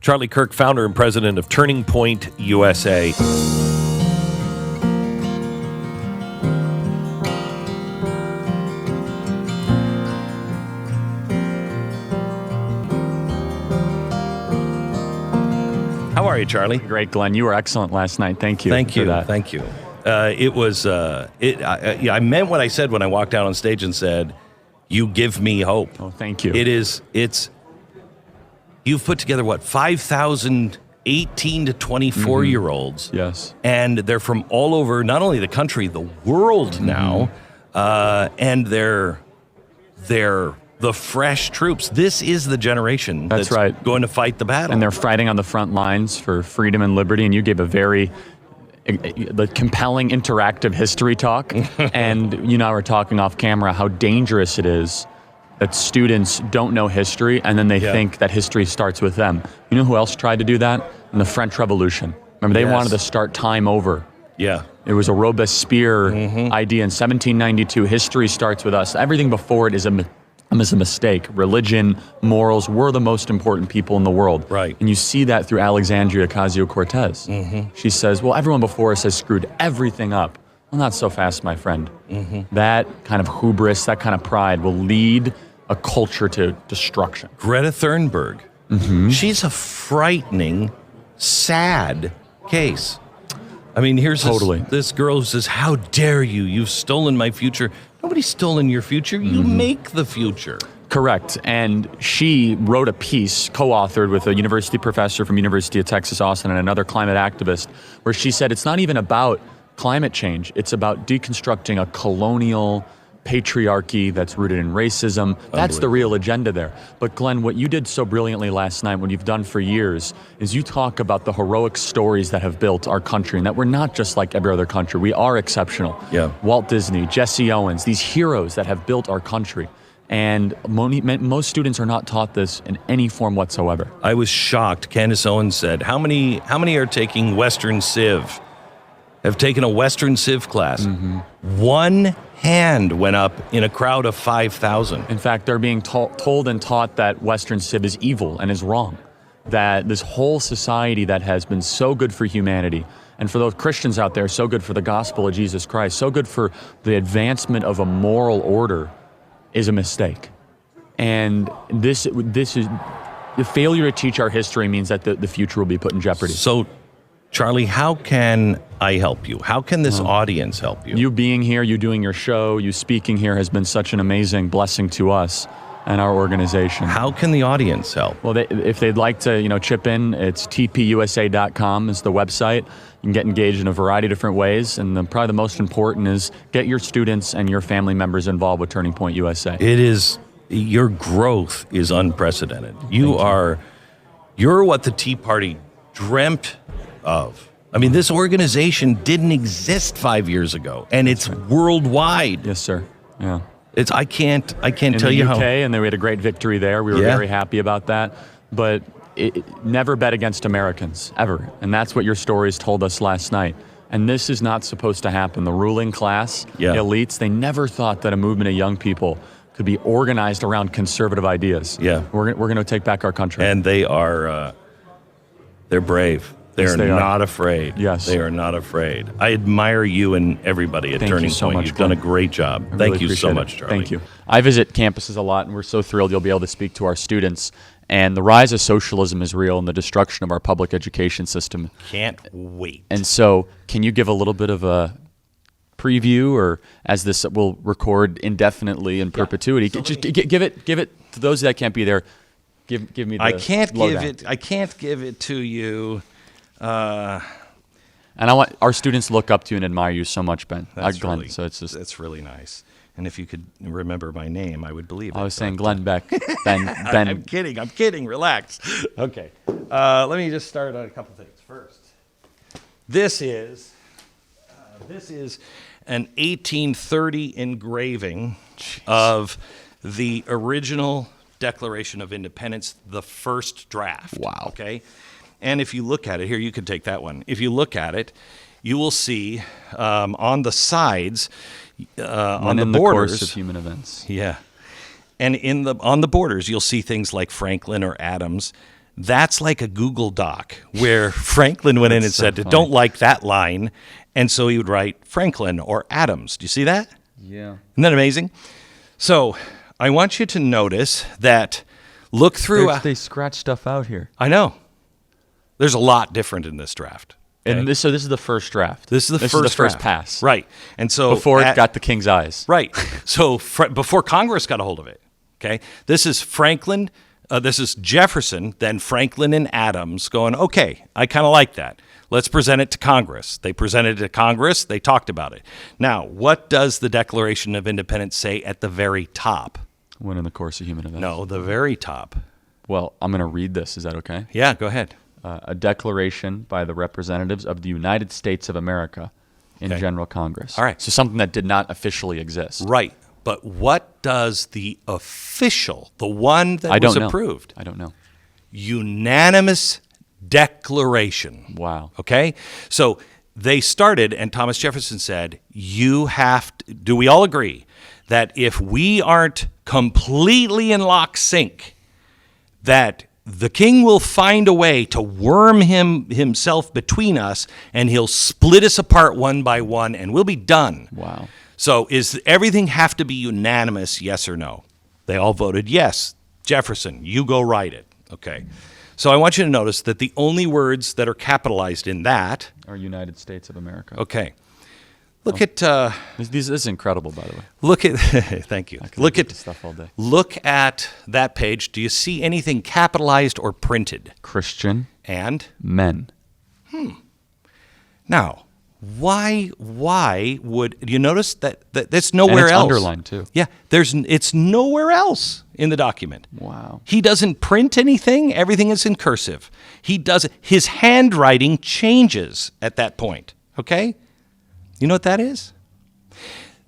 Charlie Kirk, founder and president of Turning Point USA. How are you, Charlie? Great, Glenn. You were excellent last night. Thank you. Thank you. For that. Thank you. It was. I meant what I said when I walked out on stage and said, "You give me hope." Oh, thank you. It's. You've put together what 5,000 18 to 24-year-olds. Yes. And they're from all over, not only the country, the world now, and they're the fresh troops. This is the generation that's right. going to fight the battle. And they're fighting on the front lines for freedom and liberty, and you gave a very compelling, interactive history talk. And you and I were talking off camera how dangerous it is that students don't know history, and then they think that history starts with them. You know who else tried to do that? In the French Revolution. Remember, they wanted to start time over. Yeah. It was a Robespierre idea in 1792. History starts with us. Everything before it is a mistake. Religion, morals, we're the most important people in the world. Right. And you see that through Alexandria Ocasio-Cortez. She says, well, everyone before us has screwed everything up. Well, not so fast, my friend. That kind of hubris, that kind of pride will lead a culture to destruction. Greta Thunberg. She's a frightening, sad case. I mean, here's this girl who says, how dare you? You've stolen my future. Nobody's stolen your future. You make the future. Correct. And she wrote a piece, co-authored with a university professor from University of Texas, Austin, and another climate activist, where she said it's not even about climate change. It's about deconstructing a colonial patriarchy that's rooted in racism. That's the real agenda there. But Glenn, what you did so brilliantly last night, what you've done for years, is you talk about the heroic stories that have built our country, and that we're not just like every other country. We are exceptional. Yeah. Walt Disney, Jesse Owens, these heroes that have built our country. And most students are not taught this in any form whatsoever. I was shocked. Candace Owens said, how many are taking Western Civ? Have taken a Western Civ class? One hand went up in a crowd of 5,000. In fact, they're being told and taught that Western Civ is evil and is wrong. That this whole society that has been so good for humanity, and for those Christians out there, so good for the gospel of Jesus Christ, so good for the advancement of a moral order, is a mistake. And this is the failure to teach our history means that the future will be put in jeopardy. So, Charlie, how can I help you? How can this audience help you? You being here, you doing your show, you speaking here has been such an amazing blessing to us and our organization. How can the audience help? Well, if they'd like to, chip in, it's tpusa.com is the website. You can get engaged in a variety of different ways, and probably the most important is get your students and your family members involved with Turning Point USA. It is, your growth is unprecedented. You're what the Tea Party dreamt of. I mean, this organization didn't exist 5 years ago, and it's worldwide. Yes, sir. Yeah. I can't tell you in the how. UK, and then we had a great victory there. We were very happy about that. But never bet against Americans, ever. And that's what your stories told us last night. And this is not supposed to happen. The ruling class, elites, they never thought that a movement of young people could be organized around conservative ideas. Yeah. We're going to take back our country. And they are, they're brave. They're not afraid. Yes. They are not afraid. I admire you and everybody at Turning Point. You've done a great job. Thank you so much, Charlie. Thank you. I visit campuses a lot, and we're so thrilled you'll be able to speak to our students. And the rise of socialism is real, and the destruction of our public education system. Can't wait. And so, can you give a little bit of a preview, or as this will record indefinitely in perpetuity? So just give it to those that can't be there. Give me the lowdown. I can't give it to you. And I want our students to look up to you and admire you so much, Ben. Glenn. So that's really nice. And if you could remember my name, I would believe it. I was saying Glenn Beck. Ben. I'm kidding. Relax. Okay. Let me just start on a couple things first. This is an 1830 engraving of the original Declaration of Independence, the first draft. Wow. Okay. And if you look at it, here, you can take that one. If you look at it, you will see on the sides, on the borders, the course of human events. Yeah. And on the borders, you'll see things like Franklin or Adams. That's like a Google Doc where Franklin went in and said, funny. don't like that line. And so he would write Franklin or Adams. Do you see that? Yeah. Isn't that amazing? So I want you to notice that, look through. They scratch stuff out here. I know. There's a lot different in this draft. Okay? And this is the first draft. This is the first first draft. pass. Right. And so Before it got the king's eyes. Right. So before Congress got a hold of it, okay, this is Franklin, this is Jefferson, then Franklin and Adams going, okay, I kind of like that. Let's present it to Congress. They presented it to Congress. They talked about it. Now, what does the Declaration of Independence say at the very top? When in the course of human events. No, the very top. Well, I'm going to read this. Is that okay? Yeah, go ahead. A declaration by the representatives of the United States of America in Okay. General Congress. All right. So something that did not officially exist. Right. But what does the official, the one that I was don't know. approved, I don't know. unanimous declaration? Wow. Okay? So they started, and Thomas Jefferson said, you have to, do we all agree that if we aren't completely in lock sync, that the king will find a way to worm himself between us, and he'll split us apart one by one, and we'll be done. Wow. So is everything have to be unanimous, yes or no? They all voted yes. Jefferson, you go write it. Okay. So I want you to notice that the only words that are capitalized in that. Or United States of America. Okay. Look at. This is incredible, by the way. Look at. Thank you. I could Look at at this stuff all day. Look at that page. Do you see anything capitalized or printed? Christian And men. now, why would you notice that that's nowhere And it's else? underlined too. Yeah, it's nowhere else in the document. Wow. He doesn't print anything. Everything is in cursive. His handwriting changes at that point. Okay? You know what that is?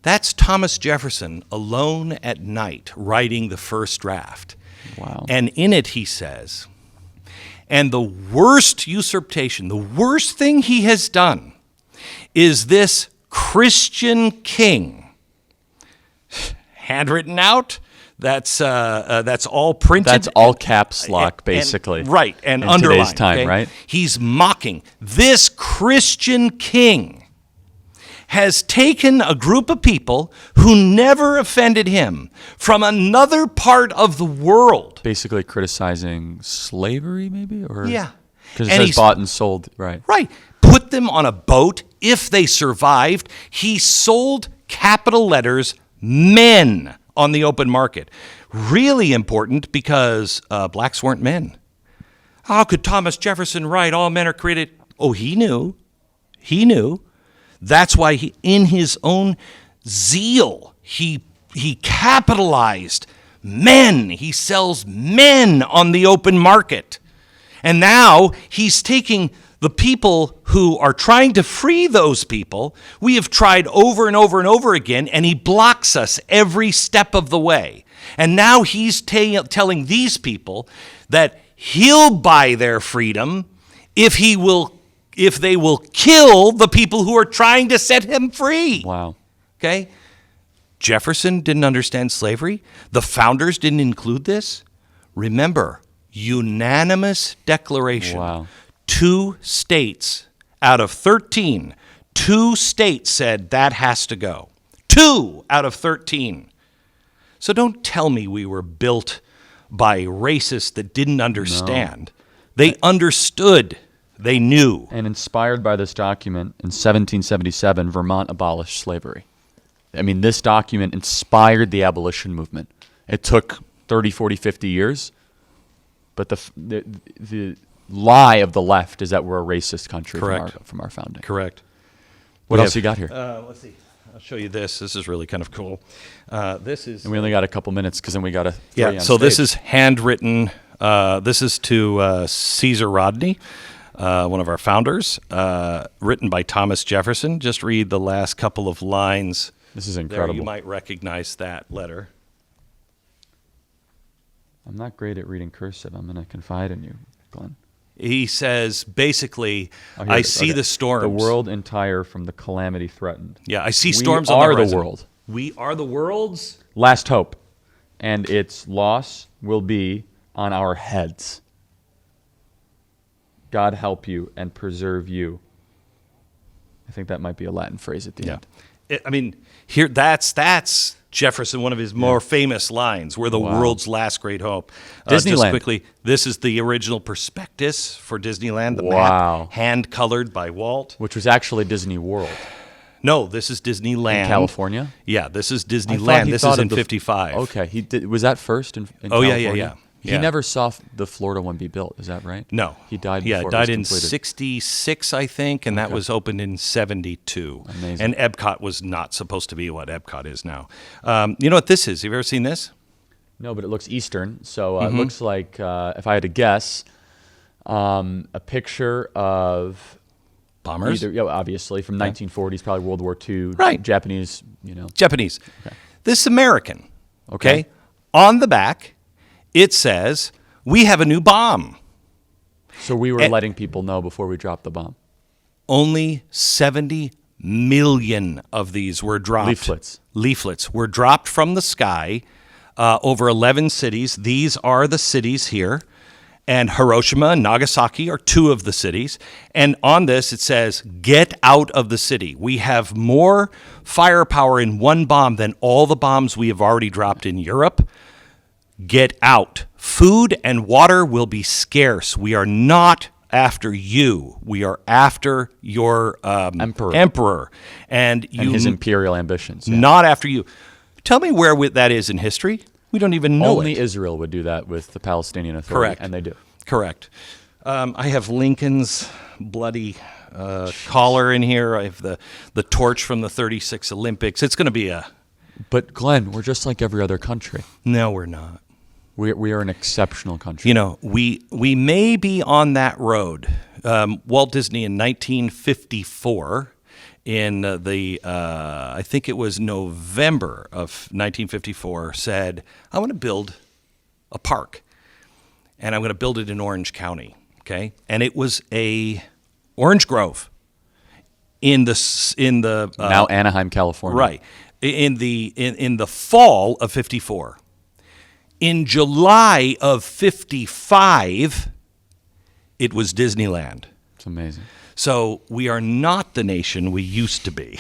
That's Thomas Jefferson alone at night writing the first draft. Wow. And in it he says, and the worst usurpation, the worst thing he has done is this Christian king. Handwritten out. That's all printed. That's all caps lock, basically. Right, and in underlined. today's time, okay? right? He's mocking. This Christian king has taken a group of people who never offended him from another part of the world. Basically criticizing slavery, maybe? Or Yeah. Because it And says he's- bought and sold, right? Right. Put them on a boat if they survived. He sold, capital letters, men on the open market. Really important because blacks weren't men. How could Thomas Jefferson write all men are created? Oh, he knew. He knew. That's why he, in his own zeal, he capitalized men. He sells men on the open market. And now he's taking the people who are trying to free those people. We have tried over and over and over again, and he blocks us every step of the way. And now he's telling these people that he'll buy their freedom if they will kill the people who are trying to set him free. Wow. Okay? Jefferson didn't understand slavery. The founders didn't include this. Remember, unanimous declaration. Wow. 2 states out of 13, 2 states said that has to go. 2 out of 13. So don't tell me we were built by racists that didn't understand. No. They understood. They knew. And inspired by this document, in 1777, Vermont abolished slavery. I mean, this document inspired the abolition movement. It took 30, 40, 50 years, but the lie of the left is that we're a racist country from our founding. Correct. What else you got here? Let's see. I'll show you this. This is really kind of cool. This is. And we only got a couple minutes because then we got to. Yeah. So this is handwritten. This is to Caesar Rodney, one of our founders, written by Thomas Jefferson. Just read the last couple of lines. This is incredible. There, you might recognize that letter. I'm not great at reading cursive. I'm going to confide in you, Glenn. He says, basically, I see the storms. The world entire from the calamity threatened. Yeah, I see storms on the horizon. We are horizon. the world. We are the world's last hope, and its loss will be on our heads. God help you and preserve you. I think that might be a Latin phrase at the end. I mean, here that's Jefferson, one of his more famous lines, "We're the world's last great hope." Disneyland. Just quickly, this is the original prospectus for Disneyland, the map, hand-colored by Walt. Which was actually Disney World. No, this is Disneyland. In California? Yeah, this is Disneyland. This is in 55. Okay, he did. Was that first in Oh, California? yeah. He never saw the Florida one be built. Is that right? No. He died Yeah, before died it in was completed. 66, I think, and that was opened in 72. Amazing. And Epcot was not supposed to be what Epcot is now. You know what this is? Have you ever seen this? No, but it looks Eastern. So it looks like, if I had to guess, a picture of Bombers? obviously from 1940s, probably World War II. Right. Japanese, Japanese. Okay. This is American. Okay. On the back, it says, "We have a new bomb." So we were letting people know before we dropped the bomb. Only 70 million of these were dropped. Leaflets were dropped from the sky over 11 cities. These are the cities here. And Hiroshima and Nagasaki are two of the cities. And on this, it says, "Get out of the city. We have more firepower in one bomb than all the bombs we have already dropped in Europe. Get out. Food and water will be scarce. We are not after you. We are after your emperor. And his imperial ambitions. Yeah. Not after you." Tell me where that is in history. We don't even know Only it. Israel would do that with the Palestinian Authority. Correct. And they do. Correct. I have Lincoln's bloody collar in here. I have the torch from the 36 Olympics. It's going to be a... But Glenn, we're just like every other country. No, we're not. We are an exceptional country. You know, we may be on that road. Walt Disney in 1954... in I think it was November of 1954, said, "I want to build a park, and I'm going to build it in Orange County." Okay, and it was a orange grove in the now Anaheim, California, right? In the fall of 54. In July of 55, it was Disneyland. It's amazing. So we are not the nation we used to be.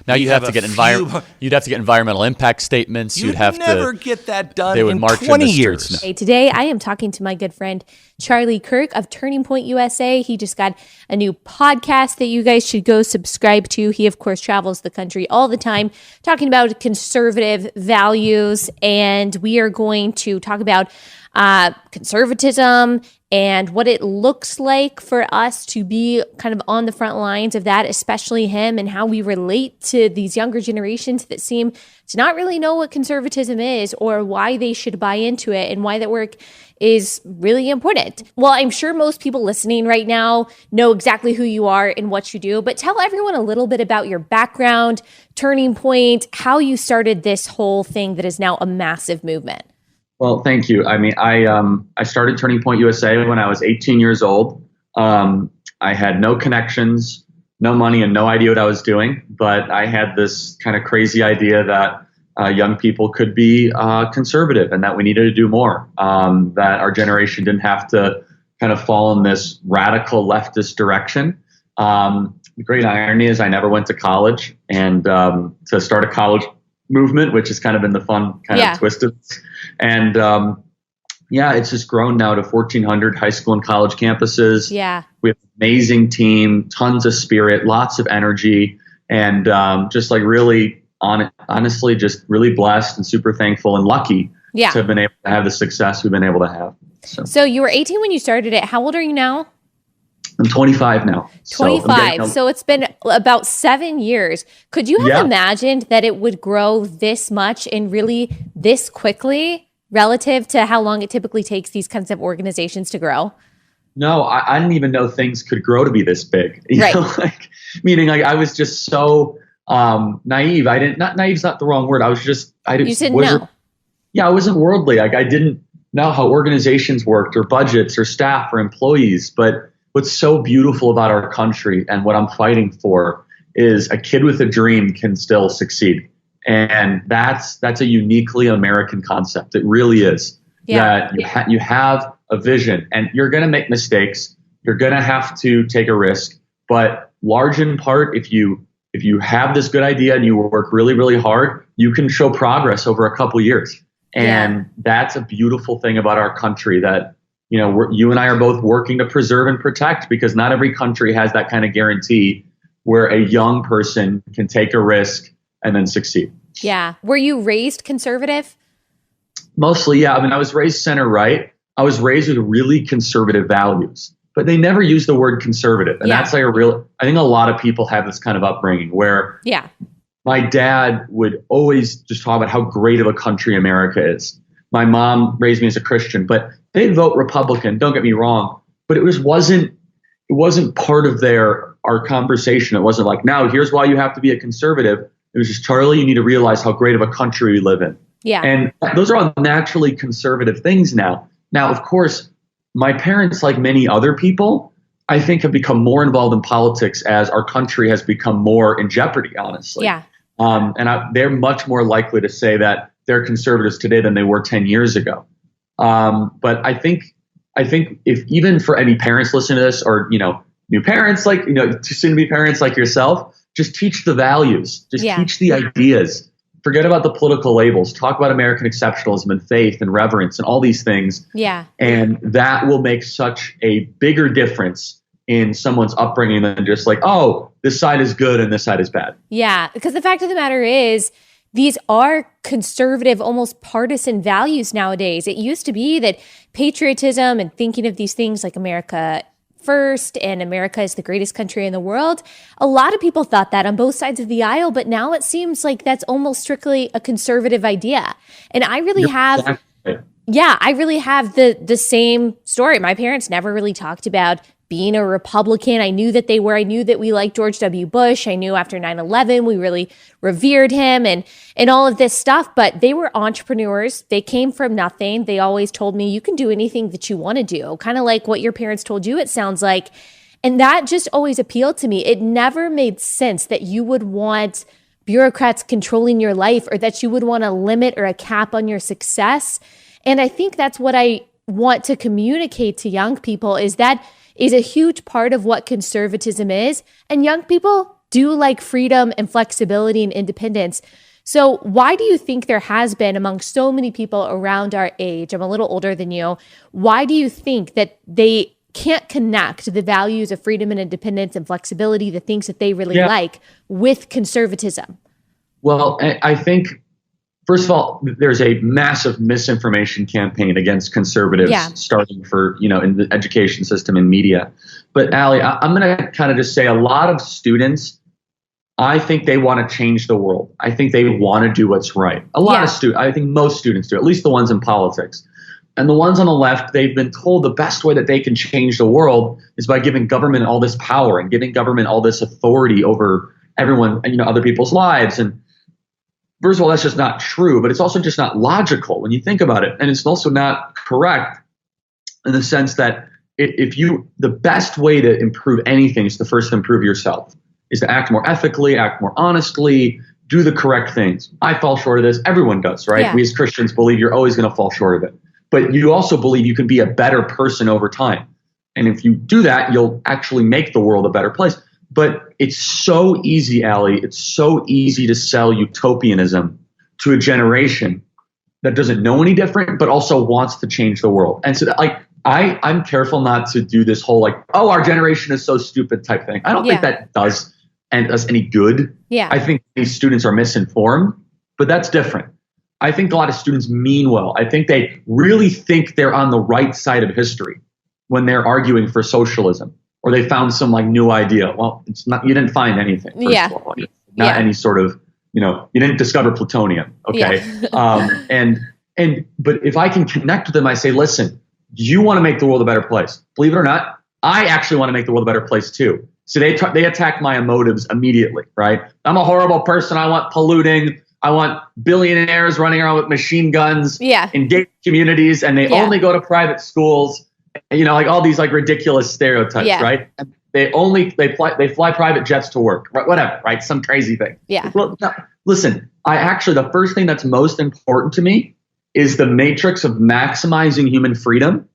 Now you'd have to get environmental impact statements. You'd never get that done they would in march 20 in the years. streets. Hey, today I am talking to my good friend Charlie Kirk of Turning Point USA. He just got a new podcast that you guys should go subscribe to. He, of course, travels the country all the time talking about conservative values. And we are going to talk about conservatism and what it looks like for us to be kind of on the front lines of that, especially him, and how we relate to these younger generations that seem to not really know what conservatism is or why they should buy into it and why that work is really important. Well, I'm sure most people listening right now know exactly who you are and what you do, but tell everyone a little bit about your background, Turning Point, how you started this whole thing that is now a massive movement. Well, thank you. I mean, I started Turning Point USA when I was 18 years old. I had no connections, no money, and no idea what I was doing. But I had this kind of crazy idea that young people could be conservative and that we needed to do more, that our generation didn't have to kind of fall in this radical leftist direction. The great irony is I never went to college, and to start a college movement, which has kind of been the fun kind of twist of this. And it's just grown now to 1,400 high school and college campuses. Yeah. We have an amazing team, tons of spirit, lots of energy, and just like really honestly, just really blessed and super thankful and lucky to have been able to have the success we've been able to have. So you were 18 when you started it. How old are you now? I'm 25 now. 25. So it's been about 7 years. Could you have imagined that it would grow this much and really this quickly relative to how long it typically takes these kinds of organizations to grow? No, I didn't even know things could grow to be this big. You know, meaning I was just so naive. Naive's not the wrong word. You didn't know. Yeah, I wasn't worldly. I didn't know how organizations worked or budgets or staff or employees. But what's so beautiful about our country and what I'm fighting for is a kid with a dream can still succeed. And that's a uniquely American concept. It really is. That you have a vision, and you're going to make mistakes. You're going to have to take a risk, but large in part, if you have this good idea and you work really, really hard, you can show progress over a couple years. And that's a beautiful thing about our country that, you and I are both working to preserve and protect, because not every country has that kind of guarantee where a young person can take a risk and then succeed. Yeah. Were you raised conservative? Mostly, yeah. I mean, I was raised center right. I was raised with really conservative values, but they never used the word conservative. And that's like I think a lot of people have this kind of upbringing where my dad would always just talk about how great of a country America is. My mom raised me as a Christian, but they'd vote Republican, don't get me wrong, but it wasn't part of our conversation. It wasn't like, now here's why you have to be a conservative. It was just, Charlie, you need to realize how great of a country we live in. Yeah. And those are all naturally conservative things now. Now, of course, my parents, like many other people, I think have become more involved in politics as our country has become more in jeopardy, honestly. Yeah. They're much more likely to say that they're conservatives today than they were 10 years ago. But I think if even for any parents listening to this, or, new parents, like, soon to be parents like yourself, just teach the values, just teach the ideas. Forget about the political labels. Talk about American exceptionalism and faith and reverence and all these things. Yeah. And that will make such a bigger difference in someone's upbringing than just like, oh, this side is good and this side is bad. Yeah. Because the fact of the matter is, these are conservative, almost partisan values nowadays. It used to be that patriotism and thinking of these things like America first and America is the greatest country in the world. A lot of people thought that on both sides of the aisle, but now it seems like that's almost strictly a conservative idea. And I really have the same story. My parents never really talked about being a Republican. I knew that they were. I knew that we liked George W. Bush. I knew after 9/11, we really revered him and all of this stuff. But they were entrepreneurs. They came from nothing. They always told me, you can do anything that you want to do. Kind of like what your parents told you, it sounds like. And that just always appealed to me. It never made sense that you would want bureaucrats controlling your life, or that you would want a limit or a cap on your success. And I think that's what I want to communicate to young people, is that is a huge part of what conservatism is. And young people do like freedom and flexibility and independence. So why do you think there has been, among so many people around our age, I'm a little older than you, why do you think that they can't connect the values of freedom and independence and flexibility, the things that they really like, with conservatism? Well, I think, first of all, there's a massive misinformation campaign against conservatives starting for, in the education system and media. But Allie, I'm going to kind of just say a lot of students, I think they want to change the world. I think they want to do what's right. A lot of students, I think most students do, at least the ones in politics. And the ones on the left, they've been told the best way that they can change the world is by giving government all this power and giving government all this authority over everyone, other people's lives. And first of all, that's just not true, but it's also just not logical when you think about it. And it's also not correct in the sense that the best way to improve anything is to first improve yourself, is to act more ethically, act more honestly, do the correct things. I fall short of this. Everyone does, right? Yeah. We as Christians believe you're always going to fall short of it. But you also believe you can be a better person over time. And if you do that, you'll actually make the world a better place. But it's so easy, Allie, it's so easy to sell utopianism to a generation that doesn't know any different, but also wants to change the world. And so I'm careful not to do this whole our generation is so stupid type thing. I don't think that does us any good. Yeah. I think these students are misinformed, but that's different. I think a lot of students mean well. I think they really think they're on the right side of history when they're arguing for socialism, or they found some new idea. Well, it's not, you didn't find anything. First of all. Not any sort of, you didn't discover plutonium. Okay. Yeah. But if I can connect with them, I say, listen, you want to make the world a better place. Believe it or not, I actually want to make the world a better place too. So they attack my motives immediately, right? I'm a horrible person. I want polluting. I want billionaires running around with machine guns in gated communities, and they only go to private schools. All these ridiculous stereotypes, right? And they fly private jets to work, right? Whatever, right? Some crazy thing. Yeah. Well, no, listen, the first thing that's most important to me is the matrix of maximizing human freedom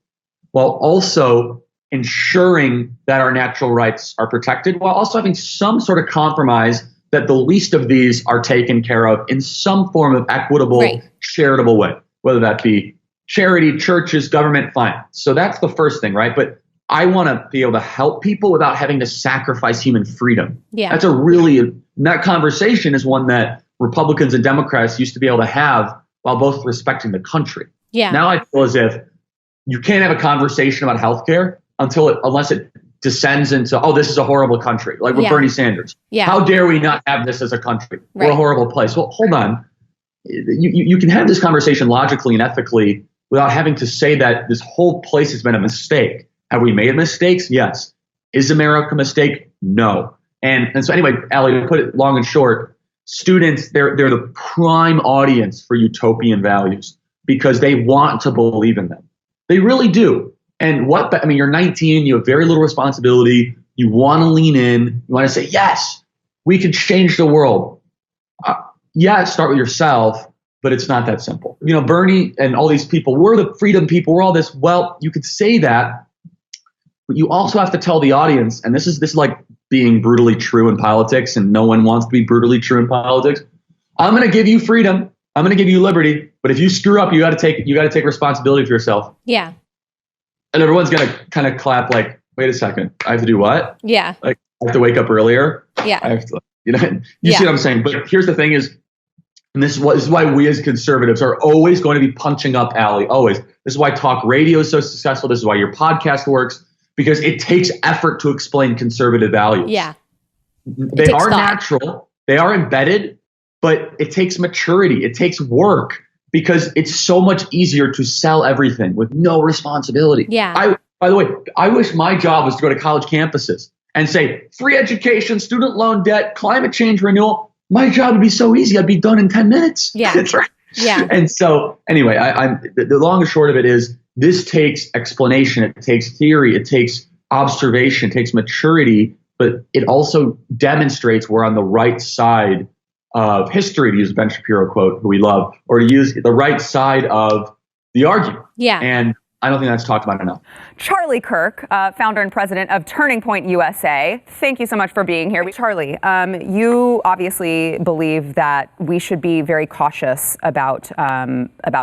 while also ensuring that our natural rights are protected while also having some sort of compromise that the least of these are taken care of in some form of equitable, charitable way, whether that be charity, churches, government, fine. So that's the first thing, right? But I want to be able to help people without having to sacrifice human freedom. Yeah. That's that conversation is one that Republicans and Democrats used to be able to have while both respecting the country. Yeah. Now I feel as if you can't have a conversation about healthcare unless it descends into, oh, this is a horrible country, like with Bernie Sanders. Yeah. How dare we not have this as a country? We're a horrible place. Well, hold on. You can have this conversation logically and ethically without having to say that this whole place has been a mistake. Have we made mistakes? Yes. Is America a mistake? No. And so anyway, Allie, to put it long and short, students, they're the prime audience for utopian values because they want to believe in them. They really do. And you're 19, you have very little responsibility. You want to lean in. You want to say, yes, we can change the world. Start with yourself, but it's not that simple. Bernie and all these people, we're the freedom people, we're all this. Well, you could say that, but you also have to tell the audience, and this is like being brutally true in politics, and no one wants to be brutally true in politics. I'm going to give you freedom. I'm going to give you liberty. But if you screw up, you got to take responsibility for yourself. Yeah. And everyone's going to kind of clap like, wait a second, I have to do what? Yeah. Like, I have to wake up earlier. Yeah. I have to, you see what I'm saying? But here's the thing is, and this is why we as conservatives are always going to be punching up, Allie, always. This is why talk radio is so successful. This is why your podcast works, because it takes effort to explain conservative values. Yeah. They are natural. They are embedded, but it takes maturity. It takes work because it's so much easier to sell everything with no responsibility. Yeah. By the way, I wish my job was to go to college campuses and say free education, student loan debt, climate change renewal. My job would be so easy. I'd be done in 10 minutes. Yeah. That's right. Yeah. And so anyway, the long and short of it is this takes explanation. It takes theory. It takes observation. It takes maturity. But it also demonstrates we're on the right side of history, to use a Ben Shapiro quote, who we love, or to use the right side of the argument. Yeah. And I don't think that's talked about enough. Charlie Kirk, founder and president of Turning Point USA. Thank you so much for being here. Charlie, you obviously believe that we should be very cautious about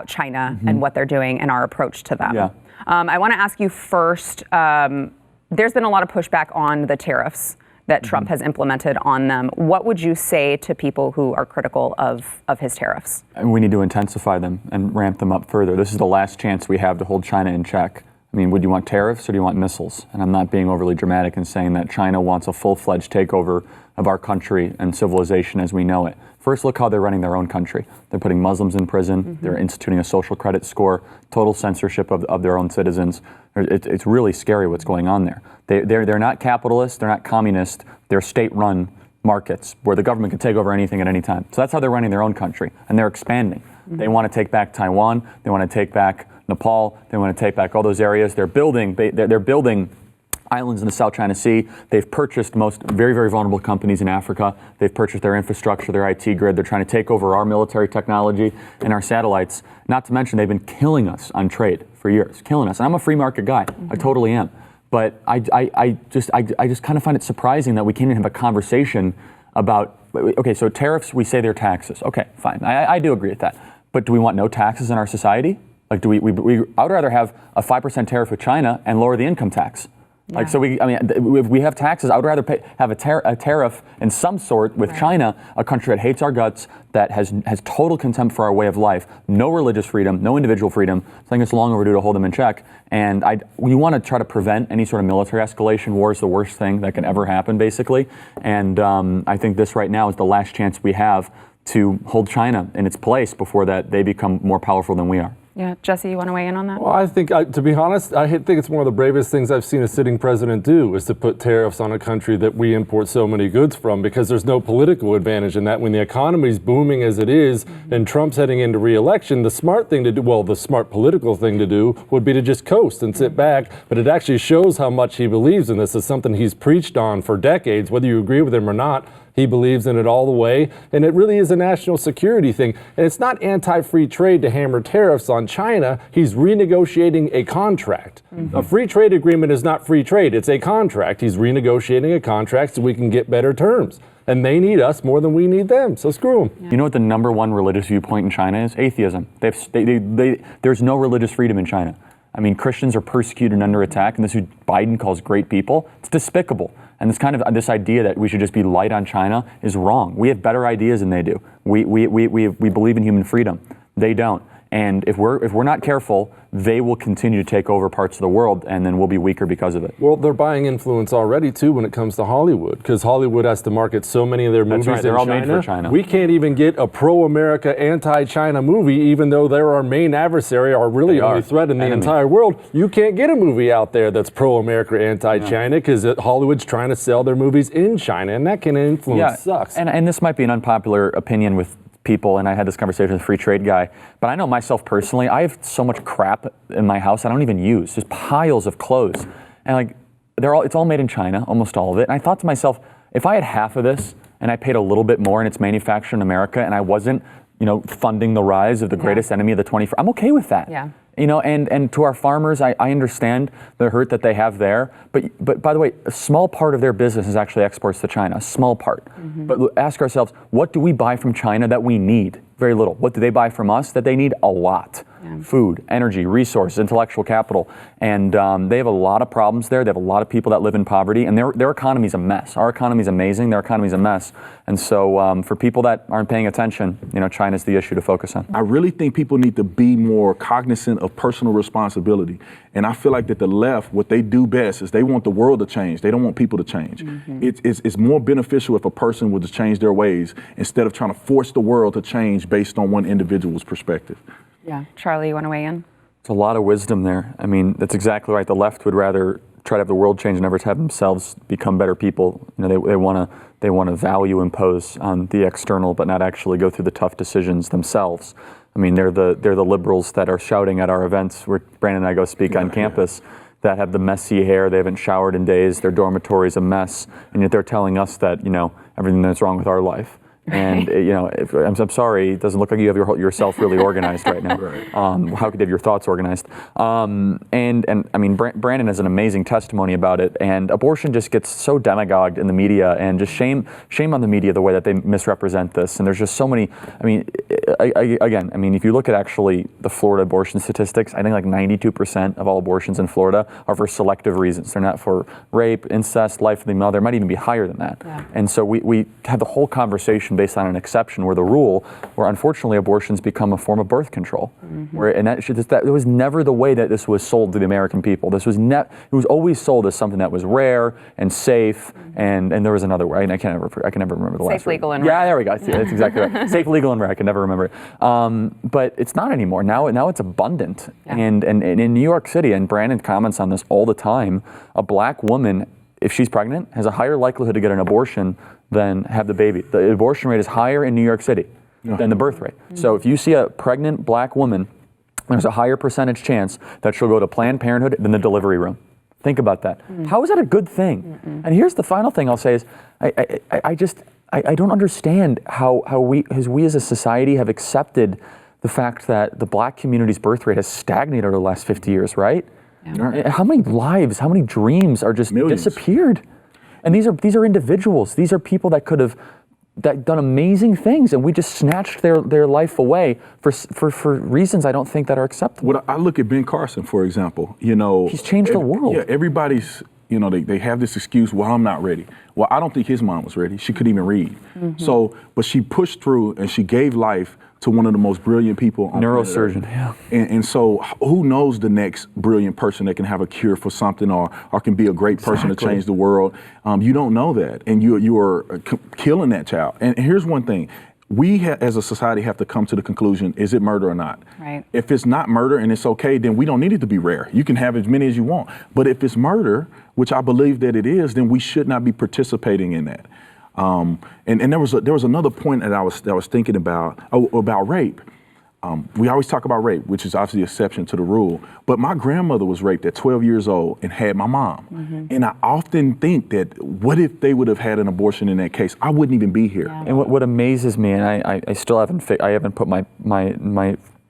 China and what they're doing and our approach to them. Yeah. I want to ask you first, there's been a lot of pushback on the tariffs that Trump has implemented on them. What would you say to people who are critical of his tariffs? And we need to intensify them and ramp them up further. This is the last chance we have to hold China in check. I mean, would you want tariffs or do you want missiles? And I'm not being overly dramatic in saying that China wants a full-fledged takeover of our country and civilization as we know it. First, look how they're running their own country. They're putting Muslims in prison. They're instituting a social credit score, total censorship of their own citizens. It's really scary what's going on there. They're not capitalist. They're not communist. They're state-run markets where the government can take over anything at any time. So that's how they're running their own country, and they're expanding. They want to take back Taiwan. They want to take back Nepal. They want to take back all those areas. They're building islands in the South China Sea. They've purchased most very, very vulnerable companies in Africa. They've purchased their infrastructure, their IT grid. They're trying to take over our military technology and our satellites. Not to mention they've been killing us on trade for years, killing us. And I'm a free market guy. I totally am. But I just kind of find it surprising that we can't even have a conversation about, okay, so tariffs, we say they're taxes. Okay, fine. I do agree with that. But do we want no taxes in our society? Like, I would rather have a 5% tariff with China and lower the income tax. Yeah. Like, so if we have taxes, I would rather have a tariff in some sort with China, a country that hates our guts, that has total contempt for our way of life, no religious freedom, no individual freedom. I think it's long overdue to hold them in check. And we want to try to prevent any sort of military escalation. War is the worst thing that can ever happen, basically. And I think this right now is the last chance we have to hold China in its place before that they become more powerful than we are. Yeah, Jesse, you want to weigh in on that? Well, I think, to be honest, I think it's one of the bravest things I've seen a sitting president do is to put tariffs on a country that we import so many goods from, because there's no political advantage in that. When the economy's booming as it is, and Trump's heading into re-election, the smart thing to do, well, the smart political thing to do would be to just coast and sit back. But it actually shows how much he believes in this. It's something he's preached on for decades, whether you agree with him or not. He believes in it all the way, and it really is a national security thing. And it's not anti-free trade to hammer tariffs on China. He's renegotiating a contract. A free trade agreement is not free trade, it's a contract. He's renegotiating a contract so we can get better terms. And they need us more than we need them, so screw them. You know what the number one religious viewpoint in China is? Atheism. There's no religious freedom in China. I mean, Christians are persecuted and under attack, and this is who Biden calls great people. It's despicable. And this idea that we should just be light on China is wrong. We have better ideas than they do. We believe in human freedom. They don't. And if we're not careful, they will continue to take over parts of the world, and then we'll be weaker because of it. Well, they're buying influence already too when it comes to Hollywood, because Hollywood has to market so many of their movies in China. They're all made for China. We can't even get a pro-America, anti-China movie, even though they're our main adversary, our really only threat in the entire world. You can't get a movie out there that's pro-America, anti-China, because Hollywood's trying to sell their movies in China, and that kind of influence sucks. And this might be an unpopular opinion with people, and I had this conversation with a free trade guy, but I know myself personally, I have so much crap in my house I don't even use. There's piles of clothes, and it's all made in China, almost all of it. And I thought to myself, if I had half of this and I paid a little bit more and it's manufactured in America and I wasn't, funding the rise of the greatest enemy of the 21st, I'm okay with that. Yeah. And to our farmers, I understand the hurt that they have there. But by the way, a small part of their business is actually exports to China, a small part. But ask ourselves, what do we buy from China that we need? Very little. What do they buy from us that they need? A lot. Food, energy, resources, intellectual capital. And they have a lot of problems there. They have a lot of people that live in poverty, and their economy's a mess. Our economy's amazing. Their economy's a mess. And so for people that aren't paying attention, China's the issue to focus on. I really think people need to be more cognizant of personal responsibility. And I feel like that the left, what they do best is they want the world to change. They don't want people to change. It's more beneficial if a person would just change their ways instead of trying to force the world to change based on one individual's perspective. Yeah. Charlie, you want to weigh in? It's a lot of wisdom there. I mean, that's exactly right. The left would rather try to have the world change and never to have themselves become better people. They want to value impose on the external, but not actually go through the tough decisions themselves. I mean, they're the liberals that are shouting at our events where Brandon and I go speak on campus that have the messy hair. They haven't showered in days. Their dormitory's a mess, and yet they're telling us that everything that's wrong with our life. And I'm sorry, it doesn't look like you have yourself really organized right now. How could you have your thoughts organized? And I mean, Brandon has an amazing testimony about it. And abortion just gets so demagogued in the media, and just shame on the media the way that they misrepresent this. And there's just so many. I mean, if you look at actually the Florida abortion statistics, I think like 92% of all abortions in Florida are for selective reasons. They're not for rape, incest, life of the mother. It might even be higher than that. Yeah. And so we have the whole conversation based on an exception where the rule, where unfortunately abortions become a form of birth control. That was never the way that this was sold to the American people. It was always sold as something that was rare and safe, and there was another word. I can never remember the last word. Safe, legal, and rare. Yeah, there we go. That's exactly right. Safe, legal, and rare. I can never remember it. But it's not anymore. Now it's abundant. Yeah. And in New York City, and Brandon comments on this all the time, a black woman, if she's pregnant, has a higher likelihood to get an abortion than have the baby. The abortion rate is higher in New York City than the birth rate. So if you see a pregnant black woman, there's a higher percentage chance that she'll go to Planned Parenthood than the delivery room. Think about that. How is that a good thing? And here's the final thing I'll say is, I don't understand how we as a society have accepted the fact that the black community's birth rate has stagnated over the last 50 years, right? Yeah. How many lives, how many dreams are just disappeared? And these are individuals. These are people that could have done amazing things, and we just snatched their life away for reasons I don't think that are acceptable. Well, I look at Ben Carson, for example. He's changed the world. Yeah, everybody's. They have this excuse. Well, I'm not ready. Well, I don't think his mom was ready. She couldn't even read. So, but she pushed through and she gave life to one of the most brilliant people on neurosurgeon. Yeah. And so who knows the next brilliant person that can have a cure for something or can be a great person to change the world. You don't know that. And you are killing that child. And here's one thing. We as a society have to come to the conclusion, is it murder or not? Right. If it's not murder and it's okay, then we don't need it to be rare. You can have as many as you want. But if it's murder, which I believe that it is, then we should not be participating in that. And there was another point that I was thinking about rape. We always talk about rape, which is obviously the exception to the rule. But my grandmother was raped at 12 years old and had my mom. And I often think that what if they would have had an abortion in that case? I wouldn't even be here. And what amazes me, and I still haven't put my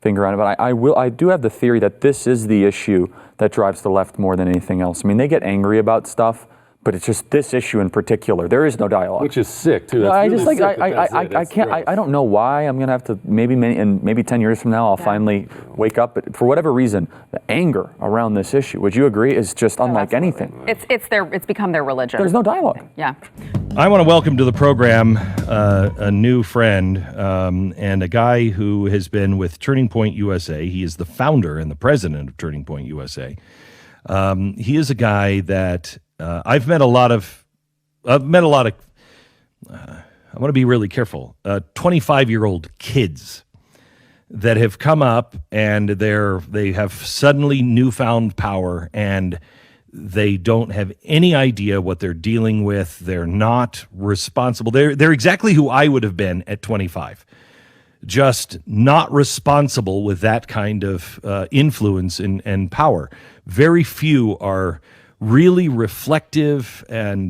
finger on it, but I do have the theory that this is the issue that drives the left more than anything else. I mean, they get angry about stuff, but it's just this issue in particular. There is no dialogue, which is sick too. That's I really just like sick, I can't. I don't know why. I'm gonna have to maybe 10 years from now I'll finally wake up. But for whatever reason, the anger around this issue, would you agree, is just unlike anything. It's become their religion. There's no dialogue. Yeah. I want to welcome to the program a new friend and a guy who has been with Turning Point USA. He is the founder and the president of Turning Point USA. He is a guy that I've met a lot of. I want to be really careful. 25-year-old kids that have come up and they have suddenly newfound power and they don't have any idea what they're dealing with. They're not responsible. They're exactly who I would have been at 25. Just not responsible with that kind of influence and power. Very few are really reflective and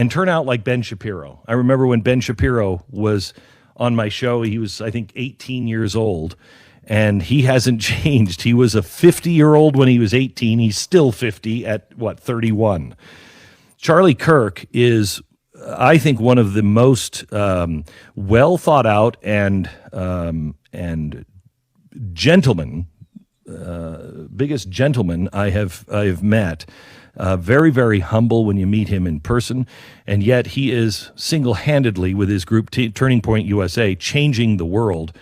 turn out like Ben Shapiro. I remember when Ben Shapiro was on my show, he was, I think, 18 years old, and he hasn't changed. He was a 50-year-old when he was 18. He's still 50 at, 31. Charlie Kirk is, I think, one of the most well thought out and gentleman, biggest gentleman I have met. Very, very humble when you meet him in person, and yet he is single-handedly, with his group Turning Point USA, changing the world.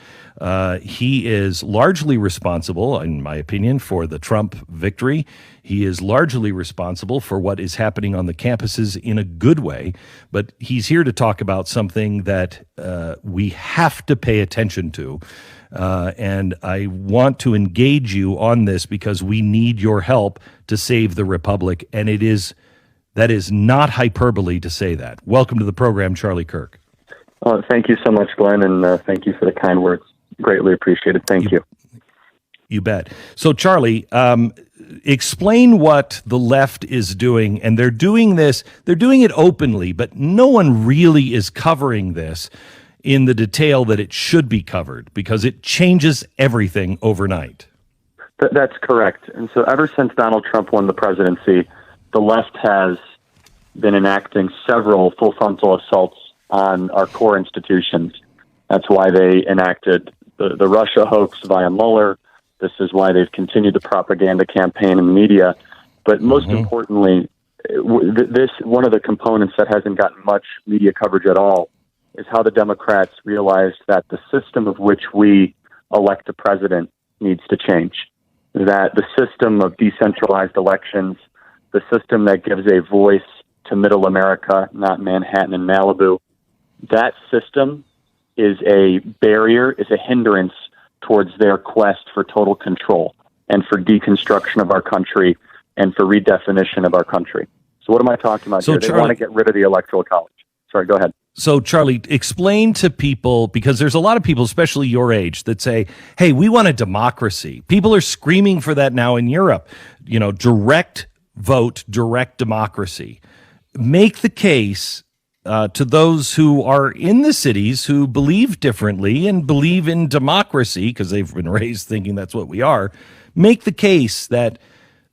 He is largely responsible, in my opinion, for the Trump victory. He is largely responsible for what is happening on the campuses in a good way, but he's here to talk about something that we have to pay attention to. And I want to engage you on this because we need your help to save the republic. And that is not hyperbole to say that. Welcome to the program, Charlie Kirk. Oh, thank you so much, Glenn, and thank you for the kind words. Greatly appreciated. Thank you. You bet. So, Charlie, explain what the left is doing. And they're doing this, they're doing it openly, but no one really is covering this in the detail that it should be covered because it changes everything overnight. That's correct. And so ever since Donald Trump won the presidency, the left has been enacting several full frontal assaults on our core institutions. That's why they enacted the Russia hoax via Mueller. This is why they've continued the propaganda campaign in the media. But most importantly, one of the components that hasn't gotten much media coverage at all is how the Democrats realized that the system of which we elect a president needs to change. That the system of decentralized elections, the system that gives a voice to middle America, not Manhattan and Malibu, that system is a barrier, is a hindrance towards their quest for total control and for deconstruction of our country and for redefinition of our country. So what am I talking about here? They want to get rid of the Electoral College. Sorry, go ahead. So, Charlie, explain to people, because there's a lot of people, especially your age, that say, hey, we want a democracy. People are screaming for that now in Europe. Direct vote, direct democracy. Make the case to those who are in the cities who believe differently and believe in democracy, because they've been raised thinking that's what we are. Make the case that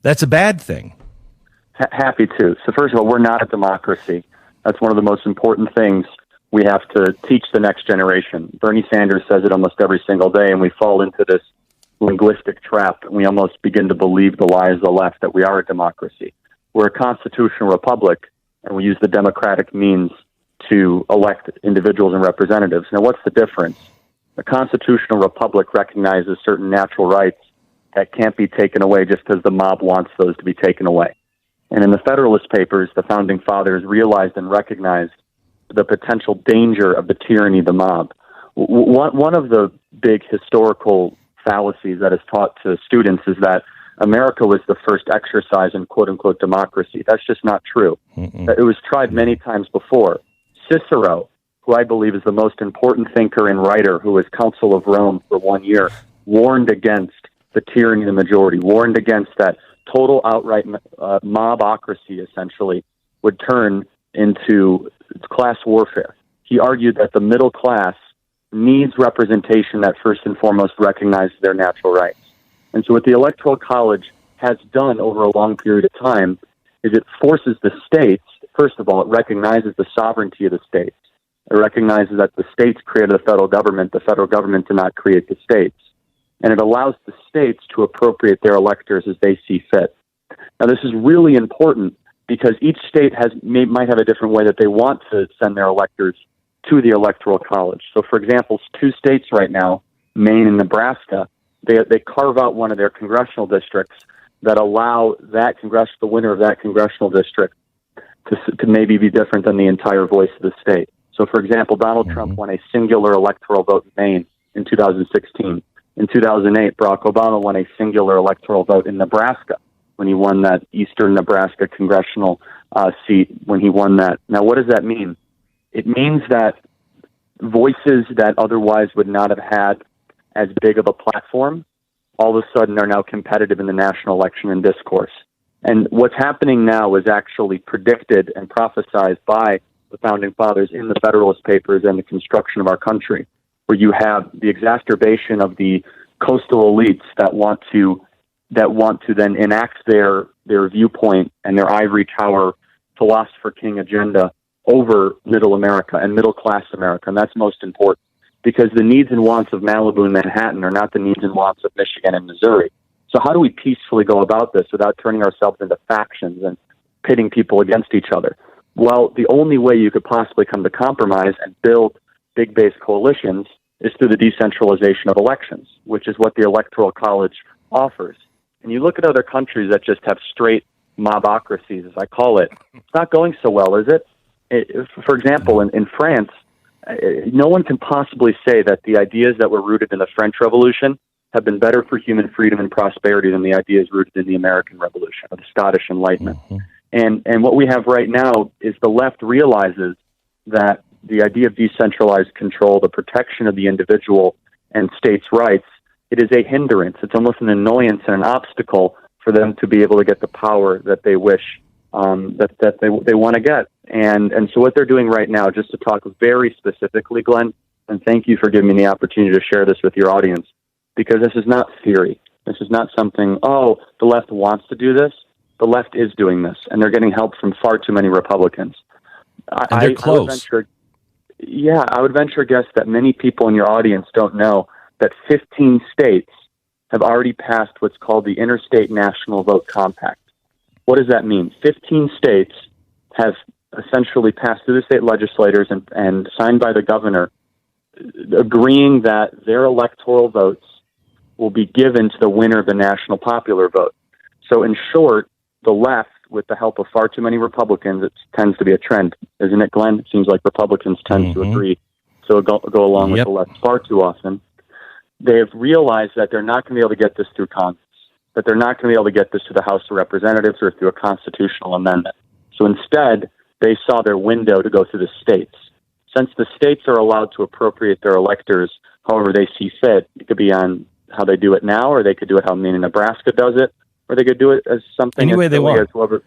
that's a bad thing. Happy to. So first of all, we're not a democracy. That's one of the most important things we have to teach the next generation. Bernie Sanders says it almost every single day, and we fall into this linguistic trap, and we almost begin to believe the lies of the left that we are a democracy. We're a constitutional republic, and we use the democratic means to elect individuals and representatives. Now, what's the difference? A constitutional republic recognizes certain natural rights that can't be taken away just because the mob wants those to be taken away. And in the Federalist Papers, the Founding Fathers realized and recognized the potential danger of the tyranny of the mob. One of the big historical fallacies that is taught to students is that America was the first exercise in quote-unquote democracy. That's just not true. It was tried many times before. Cicero, who I believe is the most important thinker and writer, who was consul of Rome for 1 year, warned against the tyranny of the majority, warned against that total outright mobocracy, essentially, would turn into class warfare. He argued that the middle class needs representation that first and foremost recognizes their natural rights. And so what the Electoral College has done over a long period of time is it forces the states, first of all, it recognizes the sovereignty of the states. It recognizes that the states created the federal government did not create the states. And it allows the states to appropriate their electors as they see fit. Now, this is really important because each state might have a different way that they want to send their electors to the Electoral College. So, for example, 2 states right now, Maine and Nebraska, they carve out one of their congressional districts that allow the winner of that congressional district to maybe be different than the entire voice of the state. So, for example, Donald Trump won a singular electoral vote in Maine in 2016. In 2008, Barack Obama won a singular electoral vote in Nebraska when he won that eastern Nebraska congressional seat when he won that. Now, what does that mean? It means that voices that otherwise would not have had as big of a platform all of a sudden are now competitive in the national election and discourse. And what's happening now is actually predicted and prophesied by the Founding Fathers in the Federalist Papers and the construction of our country, where you have the exacerbation of the coastal elites that want to then enact their viewpoint and their ivory tower philosopher king agenda over middle America and middle class America. And that's most important because the needs and wants of Malibu and Manhattan are not the needs and wants of Michigan and Missouri. So how do we peacefully go about this without turning ourselves into factions and pitting people against each other? Well, the only way you could possibly come to compromise and build big base coalitions is through the decentralization of elections, which is what the Electoral College offers. And you look at other countries that just have straight mobocracies, as I call it, it's not going so well, is it? For example, in France, no one can possibly say that the ideas that were rooted in the French Revolution have been better for human freedom and prosperity than the ideas rooted in the American Revolution or the Scottish Enlightenment. And what we have right now is the left realizes that the idea of decentralized control, the protection of the individual and states' rights, it is a hindrance. It's almost an annoyance and an obstacle for them to be able to get the power that they wish, that they want to get. And so what they're doing right now, just to talk very specifically, Glenn, and thank you for giving me the opportunity to share this with your audience, because this is not theory. This is not something, the left wants to do this. The left is doing this, and they're getting help from far too many Republicans. And they're close. I would venture a guess that many people in your audience don't know that 15 states have already passed what's called the Interstate National Vote Compact. What does that mean? 15 states have essentially passed through the state legislators and signed by the governor, agreeing that their electoral votes will be given to the winner of the national popular vote. So in short, the left, with the help of far too many Republicans, it tends to be a trend, isn't it, Glenn? It seems like Republicans tend to agree to go along with the left far too often. They have realized that they're not going to be able to get this through Congress, that they're not going to be able to get this through the House of Representatives or through a constitutional amendment. So instead, they saw their window to go through the states. Since the states are allowed to appropriate their electors however they see fit, it could be on how they do it now, or they could do it how Maine and Nebraska does it, or they could do it as something any way they want. Whoever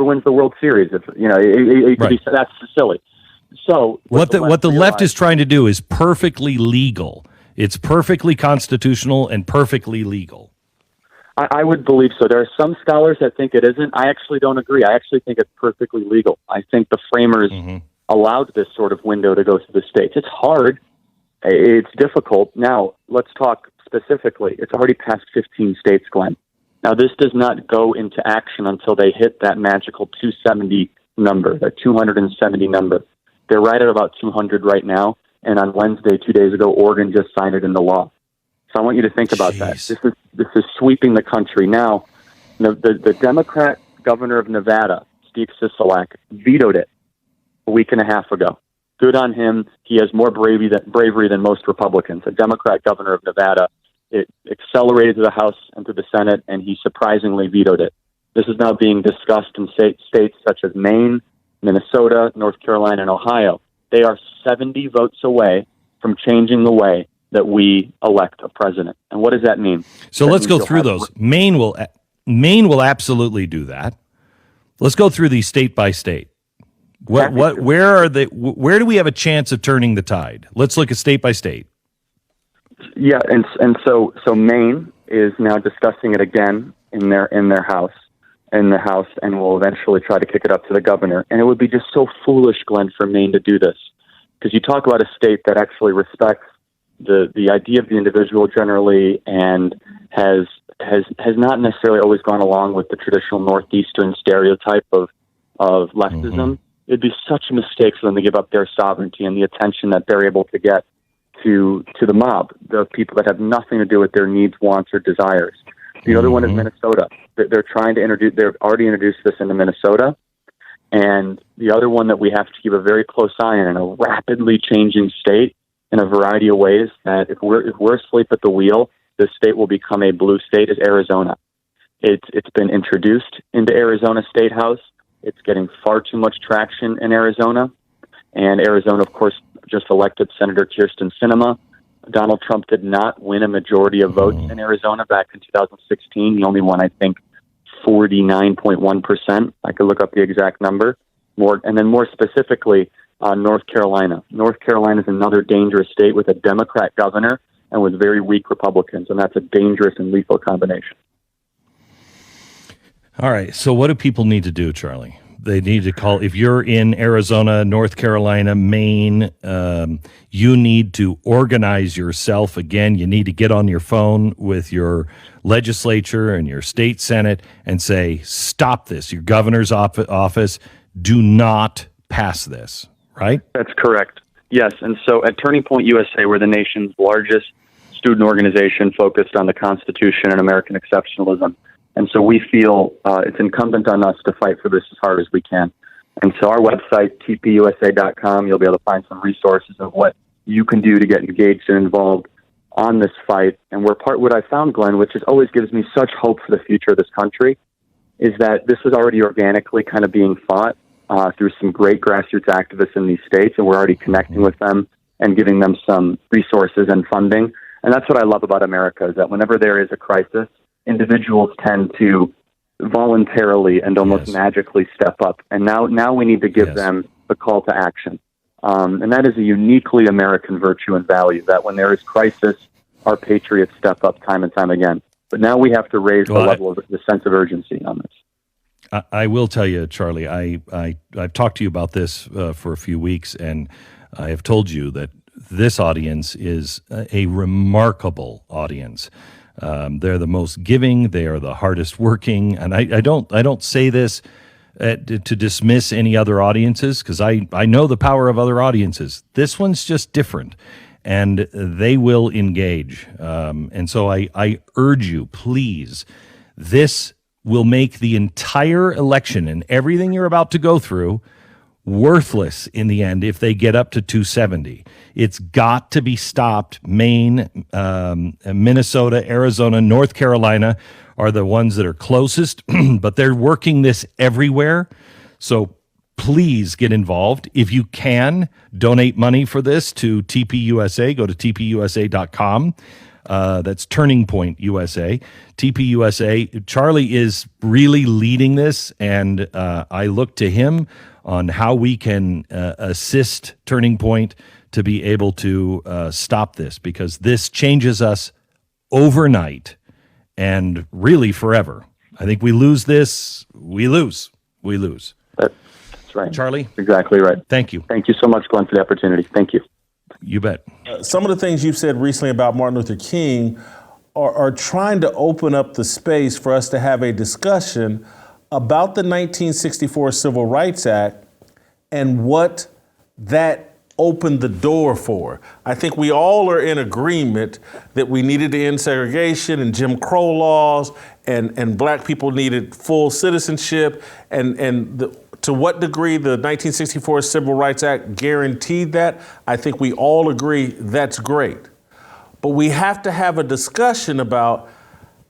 wins the World Series. It could be, that's silly. So what the left is trying to do is perfectly legal. It's perfectly constitutional and perfectly legal. I would believe so. There are some scholars that think it isn't. I actually don't agree. I actually think it's perfectly legal. I think the framers allowed this sort of window to go through the states. It's hard. It's difficult. Now, let's talk specifically. It's already passed 15 states, Glenn. Now, this does not go into action until they hit that magical 270 number, that 270 number. They're right at about 200 right now. And on Wednesday, 2 days ago, Oregon just signed it into law. So I want you to think about that. This is sweeping the country. Now, the Democrat governor of Nevada, Steve Sisolak, vetoed it a week and a half ago. Good on him. He has more bravery than most Republicans. A Democrat governor of Nevada, it accelerated to the House and to the Senate, and he surprisingly vetoed it. This is now being discussed in states such as Maine, Minnesota, North Carolina, and Ohio. They are 70 votes away from changing the way that we elect a president. And what does that mean? So That let's means go you'll through have- those. Maine will absolutely do that. Let's go through these state by state. Where do we have a chance of turning the tide? Let's look at state by state. Yeah, and so Maine is now discussing it again in the House, and will eventually try to kick it up to the governor. And it would be just so foolish, Glenn, for Maine to do this, because you talk about a state that actually respects the idea of the individual generally, and has not necessarily always gone along with the traditional Northeastern stereotype of leftism. Mm-hmm. It'd be such a mistake for them to give up their sovereignty and the attention that they're able to get to the mob, the people that have nothing to do with their needs, wants, or desires. The other one is Minnesota. They're trying to introduce. They've already introduced this into Minnesota, and the other one that we have to keep a very close eye on in a rapidly changing state in a variety of ways. That if we're asleep at the wheel, this state will become a blue state. Is Arizona. It's been introduced into Arizona State House. It's getting far too much traction in Arizona, and Arizona, of course, just elected Senator Kirsten Sinema. Donald Trump did not win a majority of votes in Arizona back in 2016. He only won, I think, 49.1%. I could look up the exact number. And then more specifically, North Carolina. North Carolina is another dangerous state with a Democrat governor and with very weak Republicans, and that's a dangerous and lethal combination. All right. So what do people need to do, Charlie? They need to call. If you're in Arizona, North Carolina, Maine, you need to organize yourself again. You need to get on your phone with your legislature and your state senate and say, stop this. Your governor's office, do not pass this, right? That's correct. Yes. And so at Turning Point USA, we're the nation's largest student organization focused on the Constitution and American exceptionalism. And so we feel it's incumbent on us to fight for this as hard as we can. And so our website, tpusa.com, you'll be able to find some resources of what you can do to get engaged and involved on this fight. And what I found, Glenn, which is always gives me such hope for the future of this country, is that this is already organically kind of being fought through some great grassroots activists in these states, and we're already connecting with them and giving them some resources and funding. And that's what I love about America, is that whenever there is a crisis, individuals tend to voluntarily and almost magically step up. And now we need to give them the call to action. And that is a uniquely American virtue and value, that when there is crisis, our patriots step up time and time again. But now we have to raise the level of the sense of urgency on this. I will tell you, Charlie, I've talked to you about this for a few weeks, and I have told you that this audience is a remarkable audience. They're the most giving. They are the hardest working. And I don't say this to dismiss any other audiences, because I know the power of other audiences. This one's just different, and they will engage. And so I urge you, please, this will make the entire election and everything you're about to go through worthless in the end if they get up to 270. It's got to be stopped. Maine, Minnesota, Arizona, North Carolina are the ones that are closest, but they're working this everywhere. So please get involved. If you can, donate money for this to TPUSA. Go to tpusa.com. That's Turning Point USA. TPUSA. Charlie is really leading this, and I look to him on how we can assist Turning Point to be able to stop this, because this changes us overnight and really forever. I think we lose this, we lose. That's right. Charlie? Exactly right. Thank you. Thank you so much, Glenn, for the opportunity. Thank you. You bet. Some of the things you've said recently about Martin Luther King are trying to open up the space for us to have a discussion about the 1964 Civil Rights Act and what that opened the door for. I think we all are in agreement that we needed to end segregation and Jim Crow laws, and black people needed full citizenship, to what degree the 1964 Civil Rights Act guaranteed that, I think we all agree that's great. But we have to have a discussion about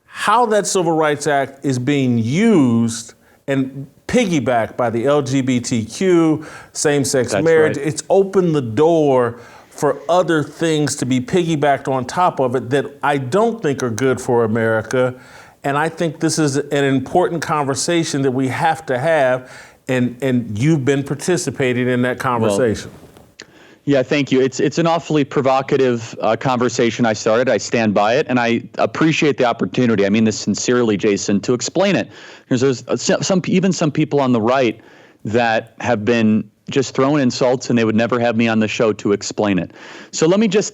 how that Civil Rights Act is being used and piggybacked by the LGBTQ, same-sex marriage. Right. It's opened the door for other things to be piggybacked on top of it that I don't think are good for America. And I think this is an important conversation that we have to have, and you've been participating in that conversation. Well, yeah, thank you. It's an awfully provocative conversation I started. I stand by it, and I appreciate the opportunity. I mean this sincerely, Jason, to explain it. Because there's some people on the right that have been just throwing insults, and they would never have me on the show to explain it. So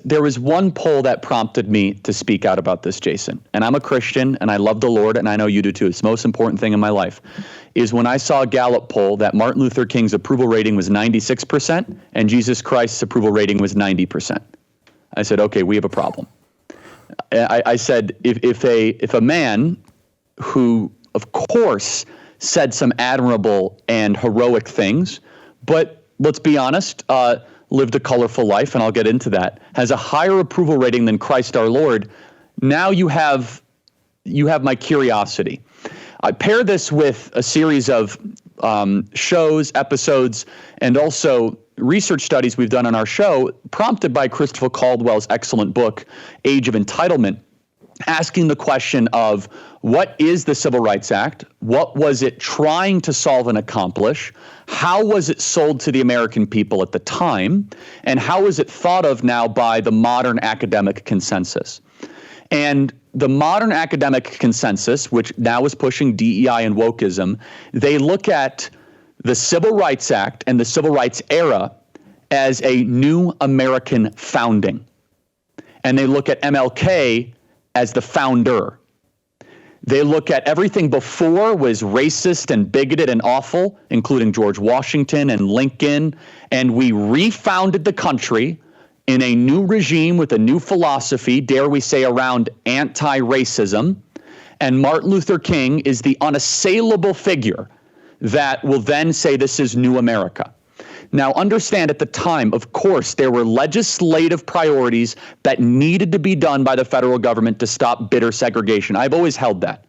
there was one poll that prompted me to speak out about this, Jason. And I'm a Christian, and I love the Lord, and I know you do too. It's the most important thing in my life, is when I saw a Gallup poll that Martin Luther King's approval rating was 96% and Jesus Christ's approval rating was 90%. I said, okay, we have a problem. I said, if a man who, of course, said some admirable and heroic things, but let's be honest, lived a colorful life, and I'll get into that, has a higher approval rating than Christ our Lord, now you have my curiosity. I pair this with a series of shows, episodes, and also research studies we've done on our show, prompted by Christopher Caldwell's excellent book, Age of Entitlement, asking the question of what is the Civil Rights Act? What was it trying to solve and accomplish? How was it sold to the American people at the time? And how is it thought of now by the modern academic consensus? And the modern academic consensus, which now is pushing DEI and wokeism, they look at the Civil Rights Act and the Civil Rights era as a new American founding. And they look at MLK as the founder. They look at everything before was racist and bigoted and awful, including George Washington and Lincoln, and we refounded the country in a new regime with a new philosophy, dare we say, around anti-racism. And Martin Luther King is the unassailable figure that will then say this is new America. Now, understand at the time, of course, there were legislative priorities that needed to be done by the federal government to stop bitter segregation. I've always held that.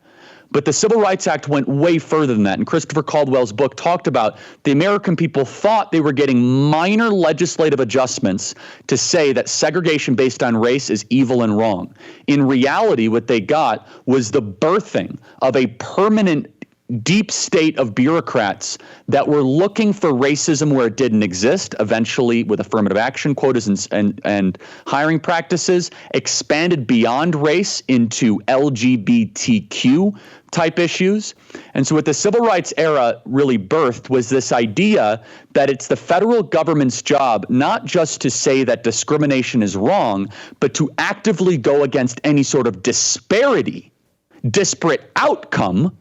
But the Civil Rights Act went way further than that. And Christopher Caldwell's book talked about the American people thought they were getting minor legislative adjustments to say that segregation based on race is evil and wrong. In reality, what they got was the birthing of a permanent deep state of bureaucrats that were looking for racism where it didn't exist, eventually with affirmative action quotas and hiring practices, expanded beyond race into LGBTQ type issues. And so what the Civil Rights era really birthed was this idea that it's the federal government's job not just to say that discrimination is wrong, but to actively go against any sort of disparate outcome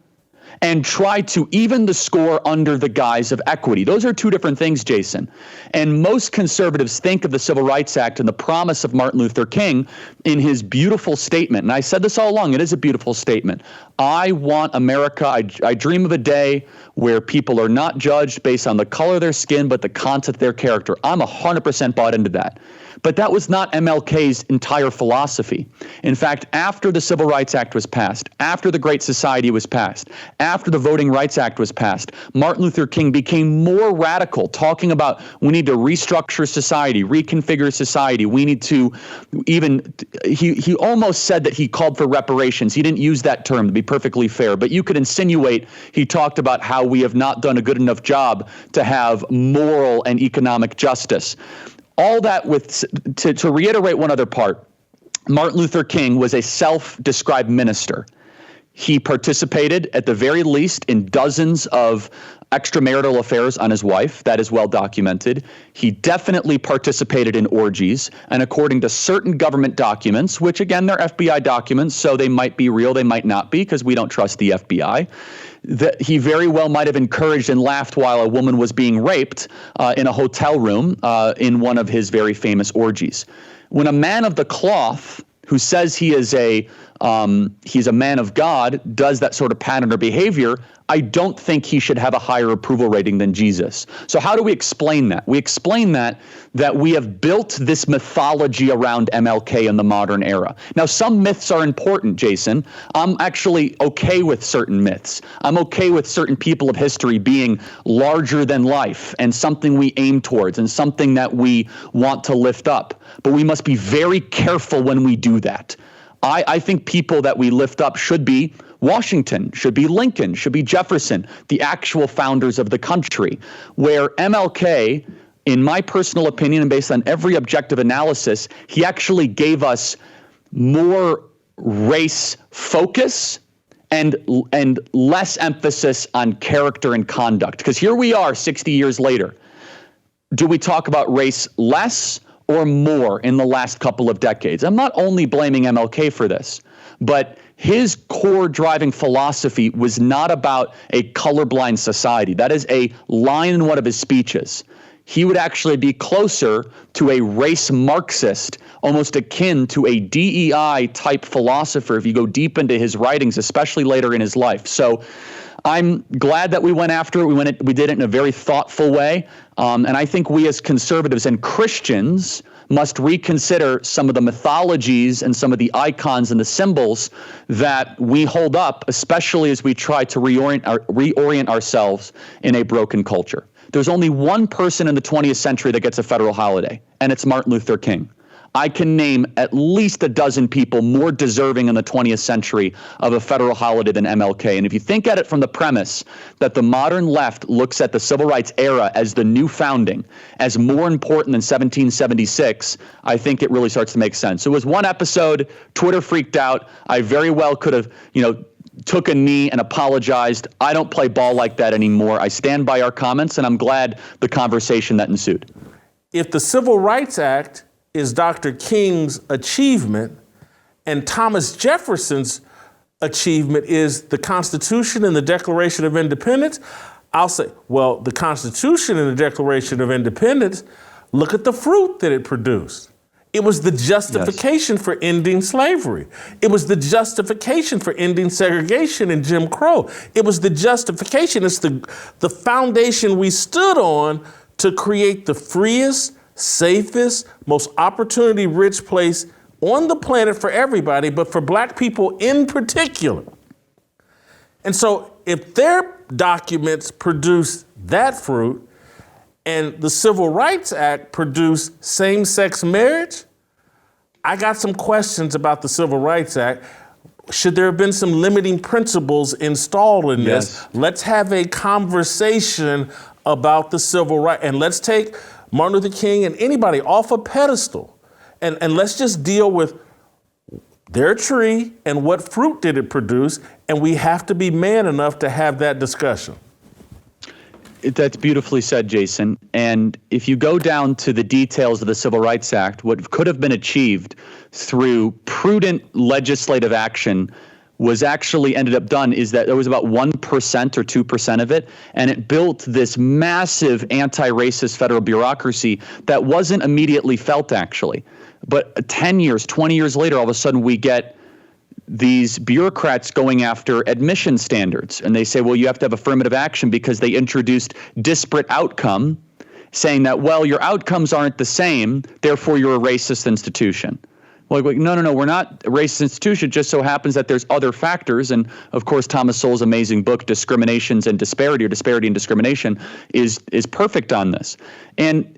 and try to even the score under the guise of equity. Those are two different things, Jason. And most conservatives think of the Civil Rights Act and the promise of Martin Luther King in his beautiful statement. And I said this all along, it is a beautiful statement. I want America, I dream of a day where people are not judged based on the color of their skin, but the content of their character. I'm 100% bought into that. But that was not MLK's entire philosophy. In fact, after the Civil Rights Act was passed, after the Great Society was passed, after the Voting Rights Act was passed, Martin Luther King became more radical, talking about we need to restructure society, reconfigure society. We need to he almost said that he called for reparations. He didn't use that term, to be perfectly fair, but you could insinuate he talked about how we have not done a good enough job to have moral and economic justice. All that to reiterate one other part, Martin Luther King was a self-described minister. He participated, at the very least, in dozens of extramarital affairs on his wife. That is well documented. He definitely participated in orgies. And according to certain government documents, which again, they're FBI documents, so they might be real, they might not be, because we don't trust the FBI, that he very well might have encouraged and laughed while a woman was being raped in a hotel room in one of his very famous orgies. When a man of the cloth who says he is a he's a man of God, does that sort of pattern or behavior, I don't think he should have a higher approval rating than Jesus. So how do we explain that? We explain that we have built this mythology around MLK in the modern era. Now, some myths are important, Jason. I'm actually okay with certain myths. I'm okay with certain people of history being larger than life and something we aim towards and something that we want to lift up. But we must be very careful when we do that. I think people that we lift up should be Washington, should be Lincoln, should be Jefferson, the actual founders of the country, where MLK, in my personal opinion and based on every objective analysis, he actually gave us more race focus and less emphasis on character and conduct. Because here we are 60 years later. Do we talk about race less or more in the last couple of decades? I'm not only blaming MLK for this, but his core driving philosophy was not about a colorblind society. That is a line in one of his speeches. He would actually be closer to a race Marxist, almost akin to a DEI type philosopher if you go deep into his writings, especially later in his life. So I'm glad that we went after it. We did it in a very thoughtful way. And I think we as conservatives and Christians must reconsider some of the mythologies and some of the icons and the symbols that we hold up, especially as we try to reorient ourselves in a broken culture. There's only one person in the 20th century that gets a federal holiday, and it's Martin Luther King. I can name at least a dozen people more deserving in the 20th century of a federal holiday than MLK. And if you think at it from the premise that the modern left looks at the civil rights era as the new founding, as more important than 1776, I think it really starts to make sense. So it was one episode, Twitter freaked out. I very well could have, took a knee and apologized. I don't play ball like that anymore. I stand by our comments, and I'm glad the conversation that ensued. If the Civil Rights Act is Dr. King's achievement, and Thomas Jefferson's achievement is the Constitution and the Declaration of Independence, I'll say, well, the Constitution and the Declaration of Independence, look at the fruit that it produced. It was the justification for ending slavery. It was the justification for ending segregation and Jim Crow. It was the justification. It's the foundation we stood on to create the freest, safest, most opportunity-rich place on the planet for everybody, but for Black people in particular. And so if their documents produce that fruit and the Civil Rights Act produced same-sex marriage, I got some questions about the Civil Rights Act. Should there have been some limiting principles installed in this? Let's have a conversation about the civil rights, and let's take Martin Luther King and anybody off a pedestal, and let's just deal with their tree and what fruit did it produce, and we have to be man enough to have that discussion. That's beautifully said, Jason. And if you go down to the details of the Civil Rights Act, what could have been achieved through prudent legislative action was actually ended up done is that there was about 1% or 2% of it, and it built this massive anti-racist federal bureaucracy that wasn't immediately felt, actually. But 10 years, 20 years later, all of a sudden we get these bureaucrats going after admission standards, and they say, well, you have to have affirmative action because they introduced disparate outcome, saying that, well, your outcomes aren't the same, therefore you're a racist institution. Well, no, we're not a racist institution. It just so happens that there's other factors. And of course, Thomas Sowell's amazing book, Discriminations and Disparity, or Disparity and Discrimination, is perfect on this. And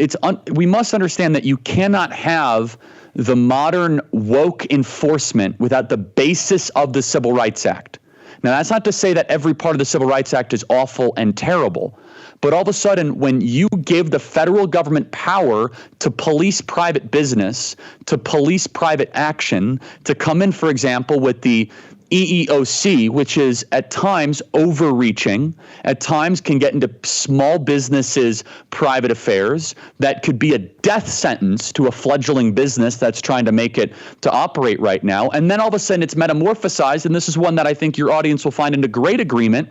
we must understand that you cannot have the modern woke enforcement without the basis of the Civil Rights Act. Now, that's not to say that every part of the Civil Rights Act is awful and terrible. But all of a sudden, when you give the federal government power to police private business, to police private action, to come in, for example, with the EEOC, which is at times overreaching, at times can get into small businesses' private affairs, that could be a death sentence to a fledgling business that's trying to make it to operate right now. And then all of a sudden it's metamorphosized, and this is one that I think your audience will find in a great agreement.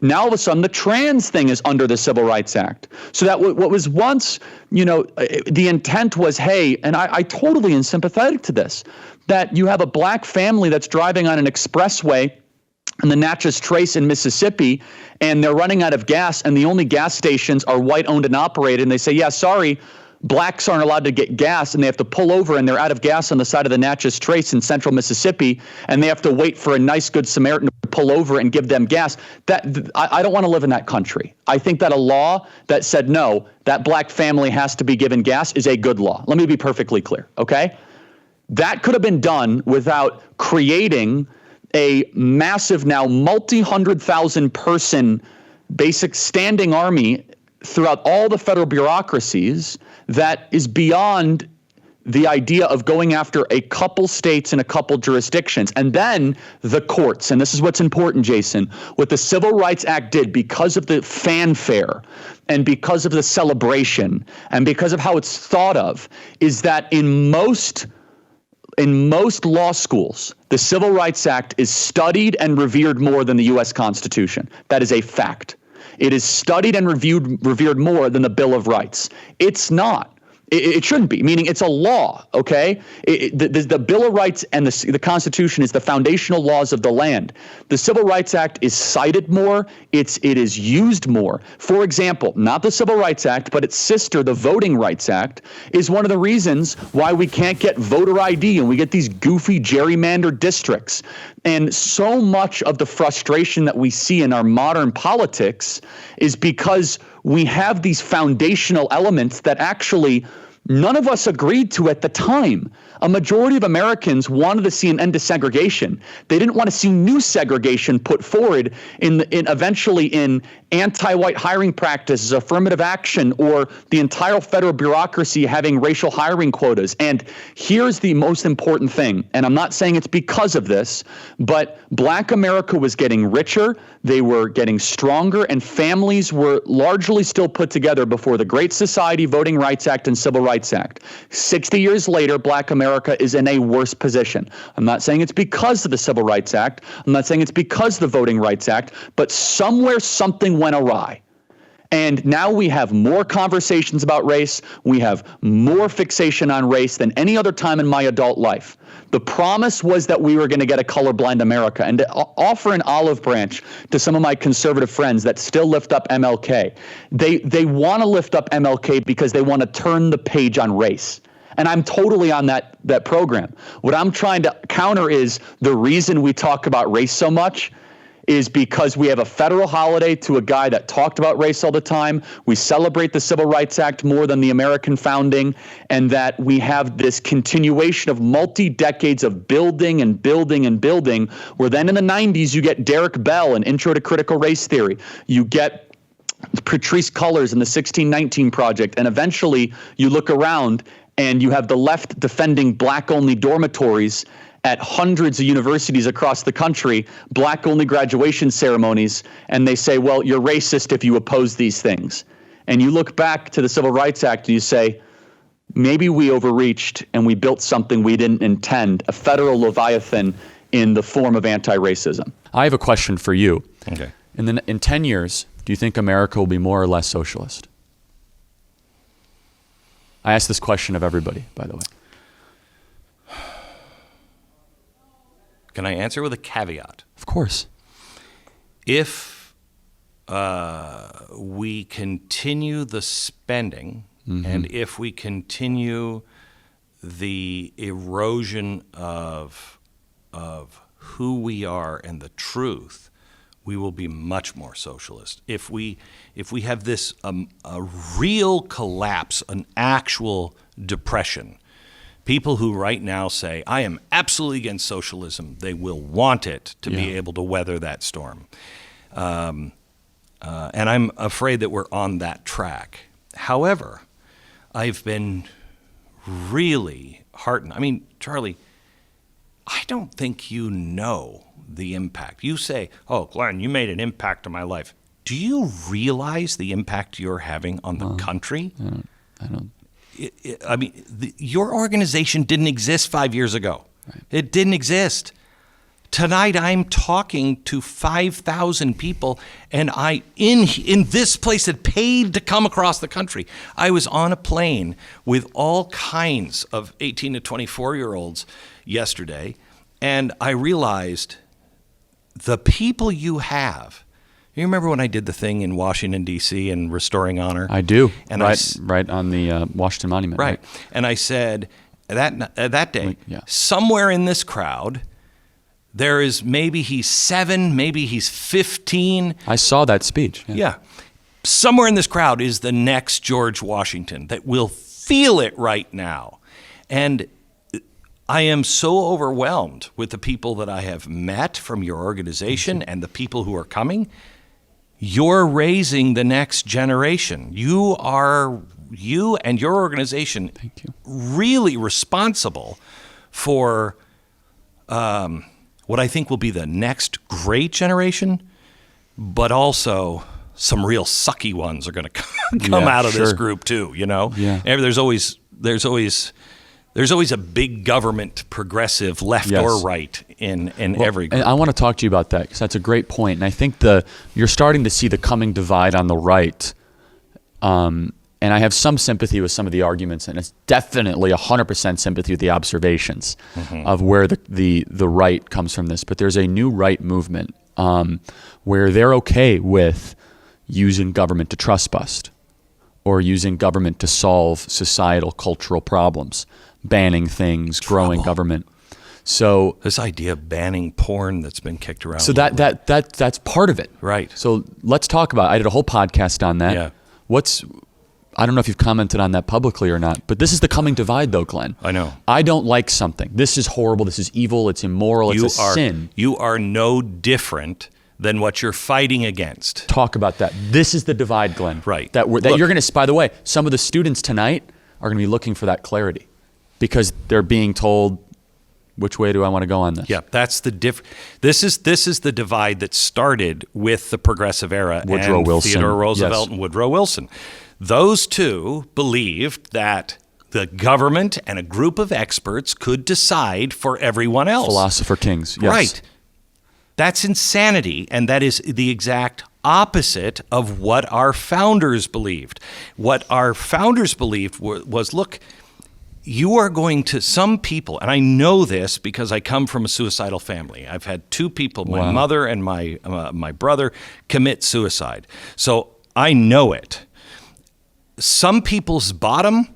Now all of a sudden the trans thing is under the Civil Rights Act. So that what was once, the intent was, hey, and I totally am sympathetic to this, that you have a black family that's driving on an expressway in the Natchez Trace in Mississippi, and they're running out of gas, and the only gas stations are white owned and operated, and they say, yeah, sorry, blacks aren't allowed to get gas, and they have to pull over, and they're out of gas on the side of the Natchez Trace in central Mississippi, and they have to wait for a nice, good Samaritan to pull over and give them gas. I don't want to live in that country. I think that a law that said, no, that black family has to be given gas is a good law. Let me be perfectly clear, okay? That could have been done without creating a massive, now multi-100,000 person basic standing army throughout all the federal bureaucracies that is beyond the idea of going after a couple states and a couple jurisdictions. And then the courts, and this is what's important, Jason, what the Civil Rights Act did because of the fanfare and because of the celebration and because of how it's thought of, is that in most law schools, the Civil Rights Act is studied and revered more than the U.S. Constitution. That is a fact. It is studied and revered more than the Bill of Rights. It's not. It shouldn't be, meaning it's a law, okay? The Bill of Rights and the Constitution is the foundational laws of the land. The Civil Rights Act is cited more, it is used more. For example, not the Civil Rights Act, but its sister, the Voting Rights Act, is one of the reasons why we can't get voter ID and we get these goofy gerrymandered districts. And so much of the frustration that we see in our modern politics is because we have these foundational elements that actually none of us agreed to at the time. A majority of Americans wanted to see an end to segregation. They didn't want to see new segregation put forward eventually in anti-white hiring practices, affirmative action, or the entire federal bureaucracy having racial hiring quotas. And here's the most important thing, and I'm not saying it's because of this, but Black America was getting richer, they were getting stronger, and families were largely still put together before the Great Society, Voting Rights Act, and Civil Rights Act. 60 years later, Black America is in a worse position. I'm not saying it's because of the Civil Rights Act. I'm not saying it's because of the Voting Rights Act, but somewhere something went awry. And now we have more conversations about race. We have more fixation on race than any other time in my adult life. The promise was that we were going to get a colorblind America. And to offer an olive branch to some of my conservative friends that still lift up MLK, they want to lift up MLK because they want to turn the page on race. And I'm totally on that program. What I'm trying to counter is the reason we talk about race so much is because we have a federal holiday to a guy that talked about race all the time. We celebrate the Civil Rights Act more than the American founding, and that we have this continuation of multi-decades of building and building and building, where then in the 90s you get Derek Bell, an Intro to Critical Race Theory. You get Patrice Cullors in the 1619 Project, and eventually you look around and you have the left defending black-only dormitories at hundreds of universities across the country, black-only graduation ceremonies, and they say, well, you're racist if you oppose these things. And you look back to the Civil Rights Act and you say, maybe we overreached and we built something we didn't intend, a federal leviathan in the form of anti-racism. I have a question for you. Okay. In 10 years, do you think America will be more or less socialist? I ask this question of everybody, by the way. Can I answer with a caveat? Of course. If we continue the spending, and if we continue the erosion of who we are and the truth, we will be much more socialist. If we have this a real collapse, an actual depression, people who right now say, I am absolutely against socialism, they will want it to be able to weather that storm. And I'm afraid that we're on that track. However, I've been really heartened. I mean, Charlie, I don't think you know the impact. You say, oh, Glenn, you made an impact on my life. Do you realize the impact you're having on the country? I don't. I mean, your organization didn't exist 5 years ago. Right. It didn't exist. Tonight I'm talking to 5,000 people, and in this place that paid to come across the country. I was on a plane with all kinds of 18 to 24-year-olds yesterday, and I realized the people you have. You remember when I did the thing in Washington, D.C. and Restoring Honor? I do, and right on the Washington Monument. Right. And I said that day, Yeah. somewhere in this crowd, there is maybe he's 7, maybe he's 15. I saw that speech. Yeah. Somewhere in this crowd is the next George Washington that will feel it right now. And I am so overwhelmed with the people that I have met from your organization and the people who are coming. You're raising the next generation. You and your organization really responsible for what I think will be the next great generation, but also some real sucky ones are going to come out of this group too. You know, there's always a big government progressive left or right in every group. And I want to talk to you about that because that's a great point. And I think you're starting to see the coming divide on the right. And I have some sympathy with some of the arguments, and it's definitely 100% sympathy with the observations of where the right comes from this. But there's a new right movement where they're okay with using government to trust bust or using government to solve societal, cultural problems, banning things, growing government. So this idea of banning porn that's been kicked around. So that's part of it. Right. So let's talk about it. I did a whole podcast on that. Yeah. I don't know if you've commented on that publicly or not, but this is the coming divide though, Glenn. I know. I don't like something. This is horrible. This is evil. It's immoral. It's a sin. You are no different than what you're fighting against. Talk about that. This is the divide, Glenn. Right. That you're going to, by the way, some of the students tonight are going to be looking for that clarity because they're being told, which way do I want to go on this? Yeah, that's the This is the divide that started with the progressive era Woodrow Wilson. Theodore Roosevelt and Woodrow Wilson. Those two believed that the government and a group of experts could decide for everyone else. Philosopher kings, yes. Right. That's insanity, and that is the exact opposite of what our founders believed. What our founders believed was, look, you are going to, some people, and I know this because I come from a suicidal family. I've had 2 people, my mother and my brother, commit suicide. So I know it. Some people's bottom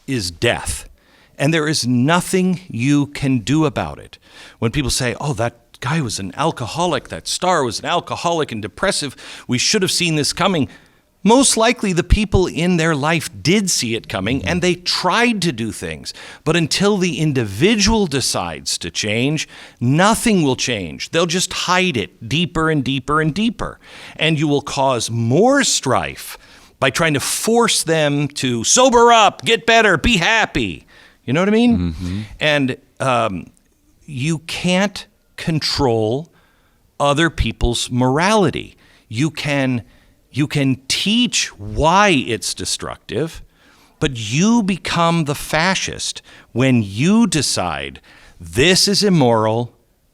is death, and there is nothing you can do about it. When people say, oh, that guy was an alcoholic, that star was an alcoholic and depressive, we should have seen this coming. Most likely the people in their life did see it coming and they tried to do things. But until the individual decides to change, nothing will change. They'll just hide it deeper and deeper and deeper. And you will cause more strife by trying to force them to sober up, get better, be happy. You know what I mean? Mm-hmm. And you can't control other people's morality. You can teach why it's destructive, but you become the fascist when you decide this is immoral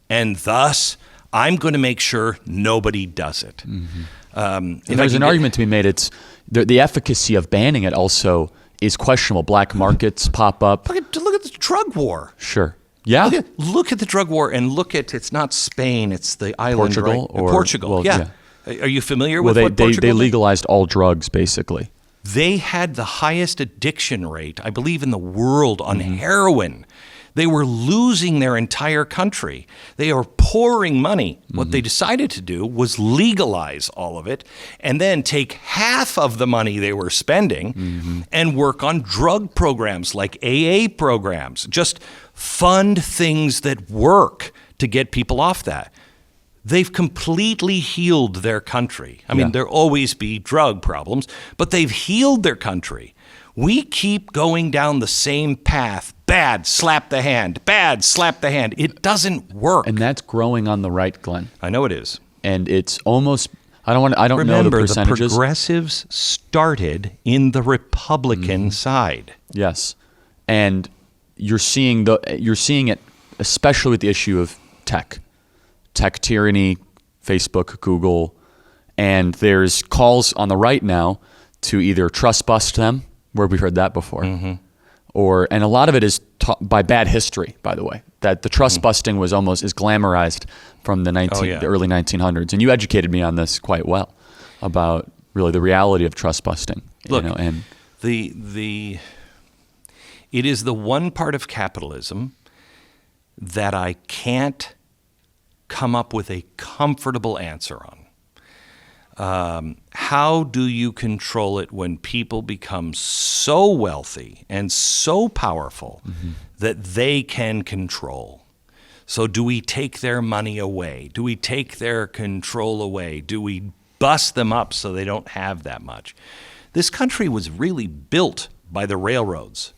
and thus I'm going to make sure nobody does it. Mm-hmm. And there's an argument to be made. It's the efficacy of banning it also is questionable. Black markets pop up. Look at the drug war. Sure. Yeah. Look at the drug war and it's not Spain, it's the island, Portugal, right? Portugal. Well, yeah. Are you familiar with what Portugal they legalized all drugs, basically. They had the highest addiction rate, I believe, in the world on heroin. They were losing their entire country. They are pouring money. What they decided to do was legalize all of it and then take half of the money they were spending and work on drug programs like AA programs. Just fund things that work to get people off that. They've completely healed their country. I mean, there'll always be drug problems, but they've healed their country. We keep going down the same path. Bad, slap the hand. Bad, slap the hand. It doesn't work. And that's growing on the right, Glenn. I know it is. And it's almost, I don't know the Remember, percentages. the progressives started in the Republican side. Yes. And you're seeing it especially with the issue of tech. tech tyranny, Facebook, Google, and there's calls on the right now to either trust bust them, where we've heard that before, and a lot of it is by bad history, by the way, that the trust busting was is glamorized from the early 1900s. And you educated me on this quite well about really the reality of trust busting. Look, and it is the one part of capitalism that I can't come up with a comfortable answer on. How do you control it when people become so wealthy and so powerful that they can control? So do we take their money away? Do we take their control away? Do we bust them up so they don't have that much? This country was really built by the railroads.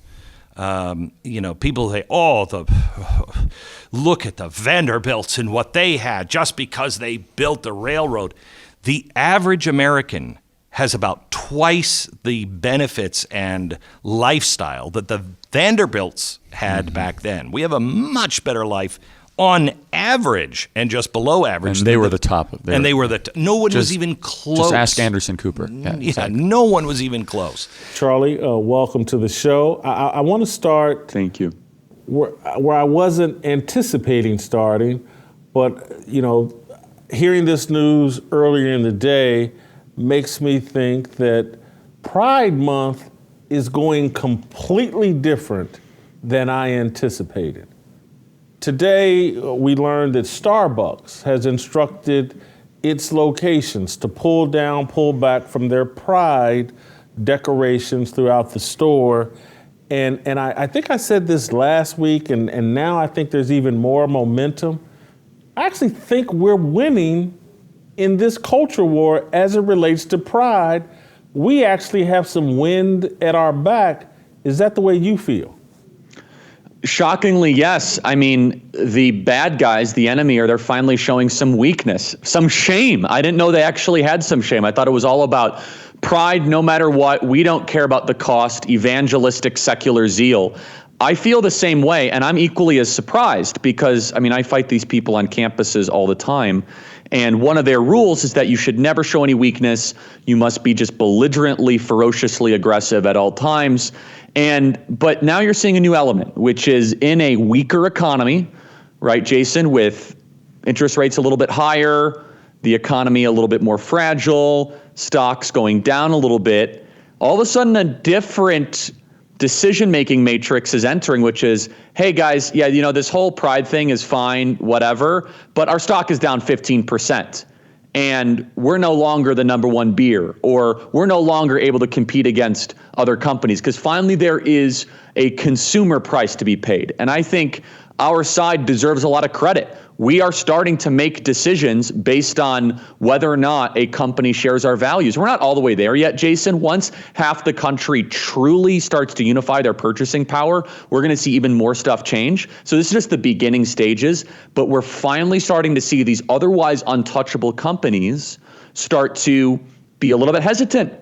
People say, look at the Vanderbilts and what they had just because they built the railroad. The average American has about twice the benefits and lifestyle that the Vanderbilts had back then. We have a much better life on average and just below average. And they were the top. No one was even close. Just ask Anderson Cooper. Yeah, exactly. No one was even close. Charlie, welcome to the show. I want to start. Thank you. Where I wasn't anticipating starting, but hearing this news earlier in the day makes me think that Pride Month is going completely different than I anticipated. Today, we learned that Starbucks has instructed its locations to pull back from their Pride decorations throughout the store. And I think I said this last week, and now I think there's even more momentum. I actually think we're winning in this culture war as it relates to Pride. We actually have some wind at our back. Is that the way you feel? Shockingly, yes. I mean, the bad guys, the enemy, they're finally showing some weakness, some shame. I didn't know they actually had some shame. I thought it was all about pride, no matter what. We don't care about the cost, evangelistic, secular zeal. I feel the same way, and I'm equally as surprised because, I fight these people on campuses all the time, and one of their rules is that you should never show any weakness. You must be just belligerently, ferociously aggressive at all times. But now you're seeing a new element, which is in a weaker economy, right, Jason, with interest rates a little bit higher, the economy a little bit more fragile, stocks going down a little bit, all of a sudden a different decision-making matrix is entering, which is, hey guys, this whole pride thing is fine, whatever, but our stock is down 15%. And we're no longer the number one beer, or we're no longer able to compete against other companies, because finally there is a consumer price to be paid. And I think our side deserves a lot of credit. We are starting to make decisions based on whether or not a company shares our values. We're not all the way there yet, Jason. Once half the country truly starts to unify their purchasing power, we're going to see even more stuff change. So this is just the beginning stages, but we're finally starting to see these otherwise untouchable companies start to be a little bit hesitant,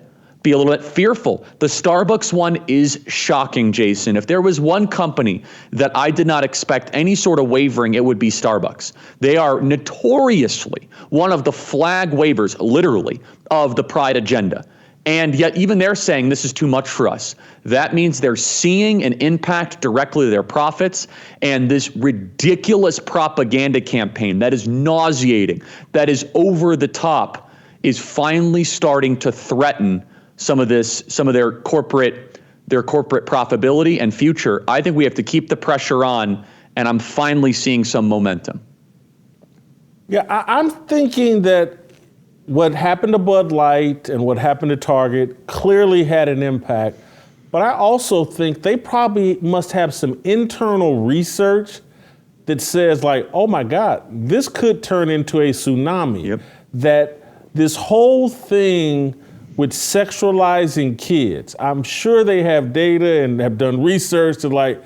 be a little bit fearful. The Starbucks one is shocking, Jason. If there was one company that I did not expect any sort of wavering, it would be Starbucks. They are notoriously one of the flag wavers, literally, of the Pride agenda. And yet even they're saying this is too much for us. That means they're seeing an impact directly to their profits, and this ridiculous propaganda campaign that is nauseating, that is over the top, is finally starting to threaten some of their corporate profitability and future. I think we have to keep the pressure on, and I'm finally seeing some momentum. Yeah, I'm thinking that what happened to Bud Light and what happened to Target clearly had an impact, but I also think they probably must have some internal research that says, like, oh my God, this could turn into a tsunami. Yep. That this whole thing with sexualizing kids, I'm sure they have data and have done research to, like,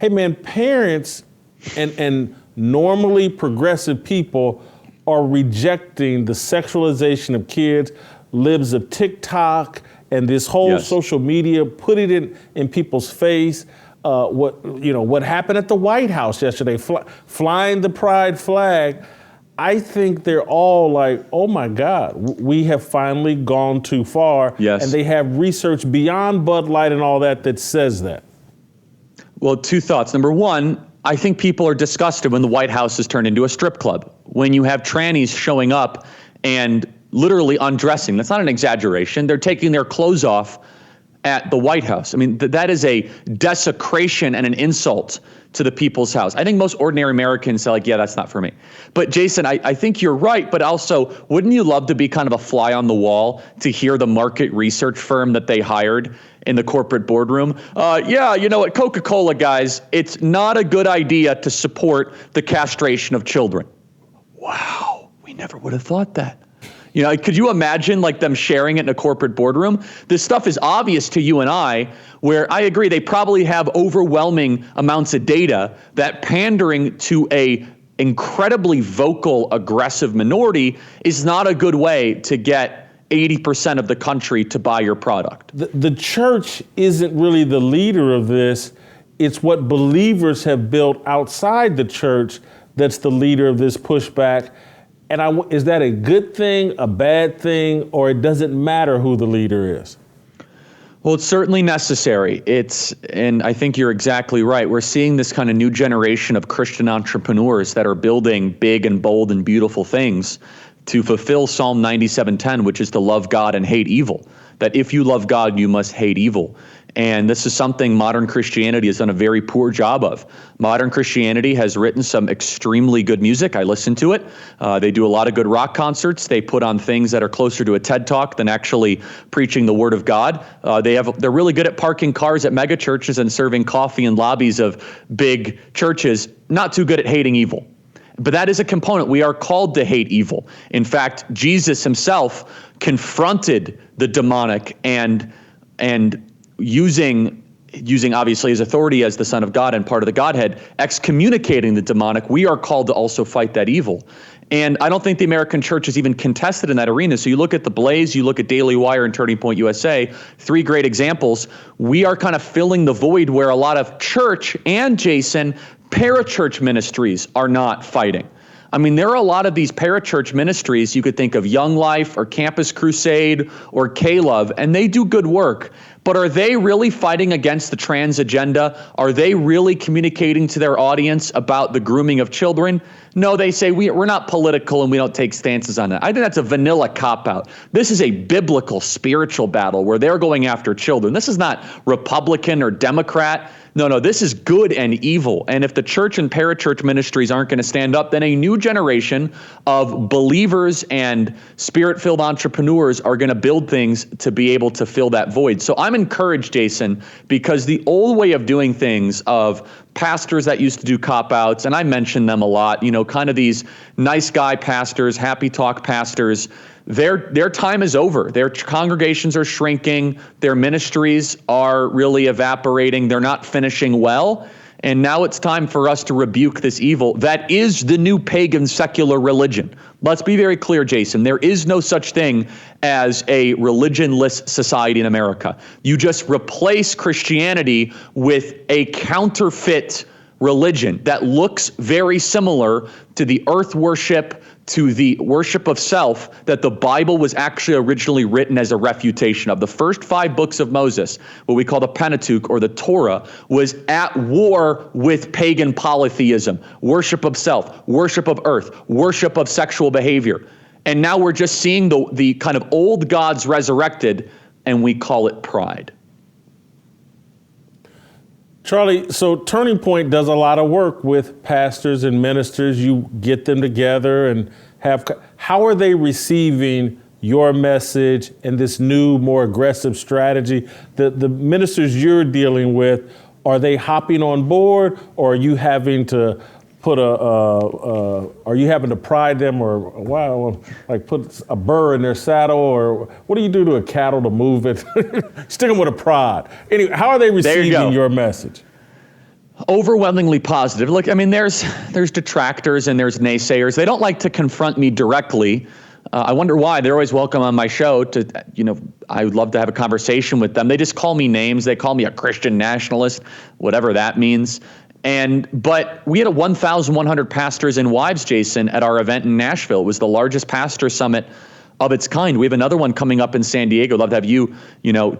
hey man, parents and normally progressive people are rejecting the sexualization of kids, libs of TikTok and this whole social media, put it in people's face. What happened at the White House yesterday, flying the pride flag. I think they're all like, oh my God, we have finally gone too far. Yes. And they have research beyond Bud Light and all that says that. Well, two thoughts. Number one, I think people are disgusted when the White House is turned into a strip club. When you have trannies showing up and literally undressing, that's not an exaggeration. They're taking their clothes off at the White House. I mean, that is a desecration and an insult to the people's house. I think most ordinary Americans say, like, yeah, that's not for me. But Jason, I think you're right. But also, wouldn't you love to be kind of a fly on the wall to hear the market research firm that they hired in the corporate boardroom? Yeah, you know what, Coca-Cola guys, it's not a good idea to support the castration of children. Wow, we never would have thought that. You know, could you imagine like them sharing it in a corporate boardroom? This stuff is obvious to you and I, where I agree they probably have overwhelming amounts of data that pandering to a incredibly vocal, aggressive minority is not a good way to get 80% of the country to buy your product. The church isn't really the leader of this. It's what believers have built outside the church that's the leader of this pushback. And is that a good thing, a bad thing, or it doesn't matter who the leader is? Well, it's certainly necessary. And I think you're exactly right. We're seeing this kind of new generation of Christian entrepreneurs that are building big and bold and beautiful things to fulfill Psalm 97:10, which is to love God and hate evil. That if you love God, you must hate evil. And this is something modern Christianity has done a very poor job of. Modern Christianity has written some extremely good music. I listen to it. They do a lot of good rock concerts. They put on things that are closer to a TED Talk than actually preaching the Word of God. They're really good at parking cars at mega churches and serving coffee in lobbies of big churches. Not too good at hating evil. But that is a component. We are called to hate evil. In fact, Jesus himself confronted the demonic and using obviously his authority as the Son of God and part of the Godhead, excommunicating the demonic. We are called to also fight that evil. And I don't think the American church is even contested in that arena. So you look at the Blaze, you look at Daily Wire and Turning Point USA, three great examples. We are kind of filling the void where a lot of church and, Jason, parachurch ministries are not fighting. I mean, there are a lot of these parachurch ministries. You could think of Young Life or Campus Crusade or K-Love, and they do good work. But are they really fighting against the trans agenda? Are they really communicating to their audience about the grooming of children? No, they say we're not political and we don't take stances on that. I think that's a vanilla cop-out. This is a biblical, spiritual battle where they're going after children. This is not Republican or Democrat. No, this is good and evil. And if the church and parachurch ministries aren't going to stand up, then a new generation of believers and spirit-filled entrepreneurs are going to build things to be able to fill that void. So I'm encouraged, Jason, because the old way of doing things of pastors that used to do cop-outs, and I mention them a lot, you know, kind of these nice guy pastors, happy talk pastors, their time is over. Their congregations are shrinking. Their ministries are really evaporating. They're not finishing well. And now it's time for us to rebuke this evil that is the new pagan secular religion. Let's be very clear, Jason. There is no such thing as a religionless society in America. You just replace Christianity with a counterfeit religion that looks very similar to the earth worship, to the worship of self that the Bible was actually originally written as a refutation of. The first 5 books of Moses, what we call the Pentateuch or the Torah, was at war with pagan polytheism, worship of self, worship of earth, worship of sexual behavior. And now we're just seeing the kind of old gods resurrected, and we call it pride. Charlie, so Turning Point does a lot of work with pastors and ministers. You get them together and how are they receiving your message and this new, more aggressive strategy? The ministers you're dealing with, are they hopping on board, or are you having to put are you having to pride them, or put a burr in their saddle, or what do you do to a cattle to move it? Stick them with a prod. Anyway, how are they receiving your message? Overwhelmingly positive. Look, I mean, there's detractors and there's naysayers. They don't like to confront me directly. I wonder why. They're always welcome on my show I would love to have a conversation with them. They just call me names. They call me a Christian nationalist, whatever that means. But we had 1,100 pastors and wives, Jason, at our event in Nashville. It was the largest pastor summit of its kind. We have another one coming up in San Diego. I'd love to have you,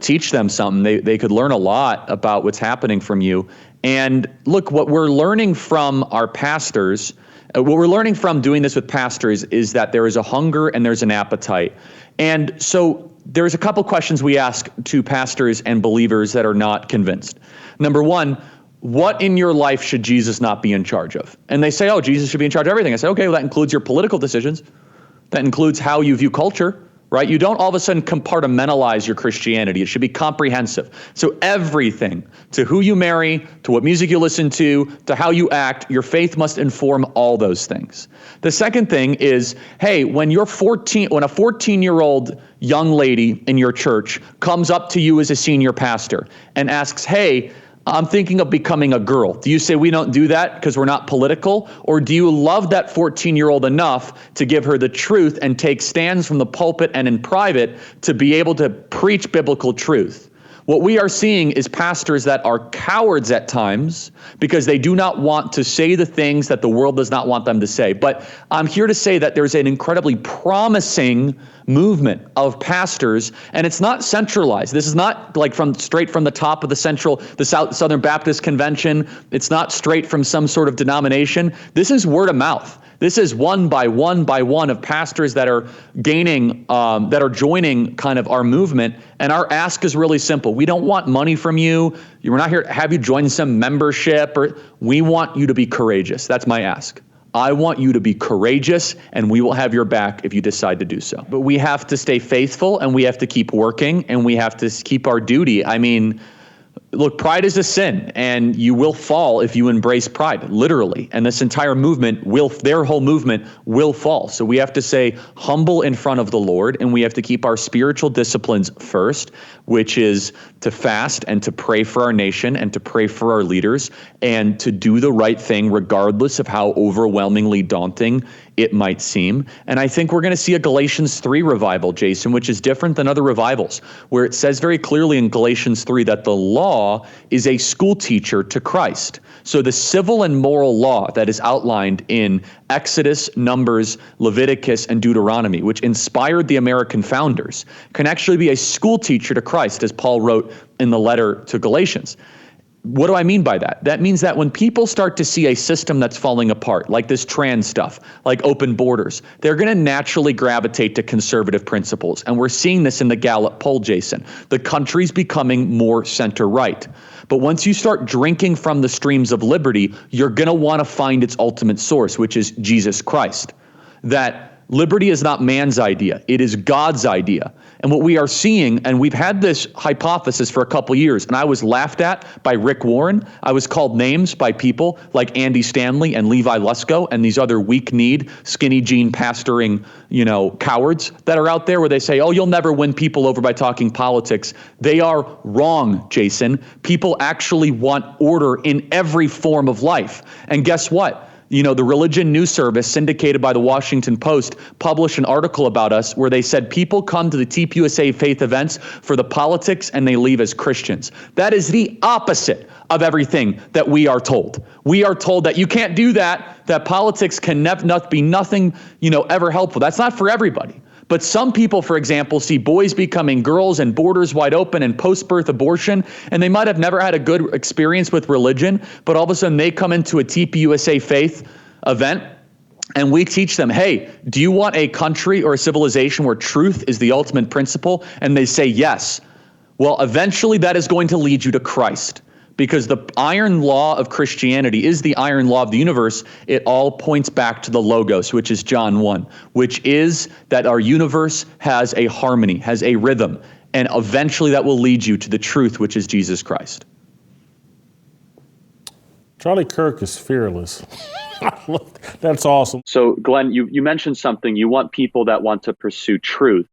teach them something. They could learn a lot about what's happening from you. And look, what we're learning from our pastors, what we're learning from doing this with pastors is that there is a hunger and there's an appetite. And so there's a couple questions we ask to pastors and believers that are not convinced. Number one, what in your life should Jesus not be in charge of? And they say, oh, Jesus should be in charge of everything. I say, okay, well, that includes your political decisions. That includes how you view culture, right? You don't all of a sudden compartmentalize your Christianity. It should be comprehensive. So everything, to who you marry, to what music you listen to how you act, your faith must inform all those things. The second thing is, hey, when a 14-year-old young lady in your church comes up to you as a senior pastor and asks, hey, I'm thinking of becoming a girl. Do you say we don't do that because we're not political? Or do you love that 14-year-old enough to give her the truth and take stands from the pulpit and in private to be able to preach biblical truth? What we are seeing is pastors that are cowards at times because they do not want to say the things that the world does not want them to say. But I'm here to say that there's an incredibly promising movement of pastors, and it's not centralized. This is not like straight from the top of the Southern Baptist Convention. It's not straight from some sort of denomination. This is word of mouth. This is one by one of pastors that are joining kind of our movement. And our ask is really simple. We don't want money from you. We're not here to have you join some membership. We want you to be courageous. That's my ask. I want you to be courageous, and we will have your back if you decide to do so. But we have to stay faithful, and we have to keep working, and we have to keep our duty. I mean, look, pride is a sin, and you will fall if you embrace pride, literally. And this entire movement their whole movement will fall. So we have to stay humble in front of the Lord, and we have to keep our spiritual disciplines first, which is to fast and to pray for our nation and to pray for our leaders and to do the right thing regardless of how overwhelmingly daunting it might seem. And I think we're going to see a Galatians 3 revival, Jason, which is different than other revivals, where it says very clearly in Galatians 3 that the law is a school teacher to Christ. So the civil and moral law that is outlined in Exodus, Numbers, Leviticus, and Deuteronomy, which inspired the American founders, can actually be a school teacher to Christ, as Paul wrote in the letter to Galatians. What do I mean by that? That means that when people start to see a system that's falling apart, like this trans stuff, like open borders, they're going to naturally gravitate to conservative principles. And we're seeing this in the Gallup poll, Jason. The country's becoming more center-right. But once you start drinking from the streams of liberty, you're going to want to find its ultimate source, which is Jesus Christ. That liberty is not man's idea. It is God's idea. And what we are seeing, and we've had this hypothesis for a couple years, and I was laughed at by Rick Warren. I was called names by people like Andy Stanley and Levi Lusko and these other weak-kneed, skinny jean pastoring, cowards that are out there where they say, oh, you'll never win people over by talking politics. They are wrong, Jason. People actually want order in every form of life. And guess what? The Religion News Service, syndicated by the Washington Post, published an article about us where they said people come to the TPUSA faith events for the politics and they leave as Christians. That is the opposite of everything that we are told. We are told that you can't do that politics can be nothing, ever helpful. That's not for everybody. But some people, for example, see boys becoming girls and borders wide open and post-birth abortion, and they might have never had a good experience with religion, but all of a sudden they come into a TPUSA faith event, and we teach them, hey, do you want a country or a civilization where truth is the ultimate principle? And they say yes. Well, eventually that is going to lead you to Christ. Because the iron law of Christianity is the iron law of the universe. It all points back to the Logos, which is John 1, which is that our universe has a harmony, has a rhythm, and eventually that will lead you to the truth, which is Jesus Christ. Charlie Kirk is fearless. That's awesome. So, Glenn, you mentioned something. You want people that want to pursue truth.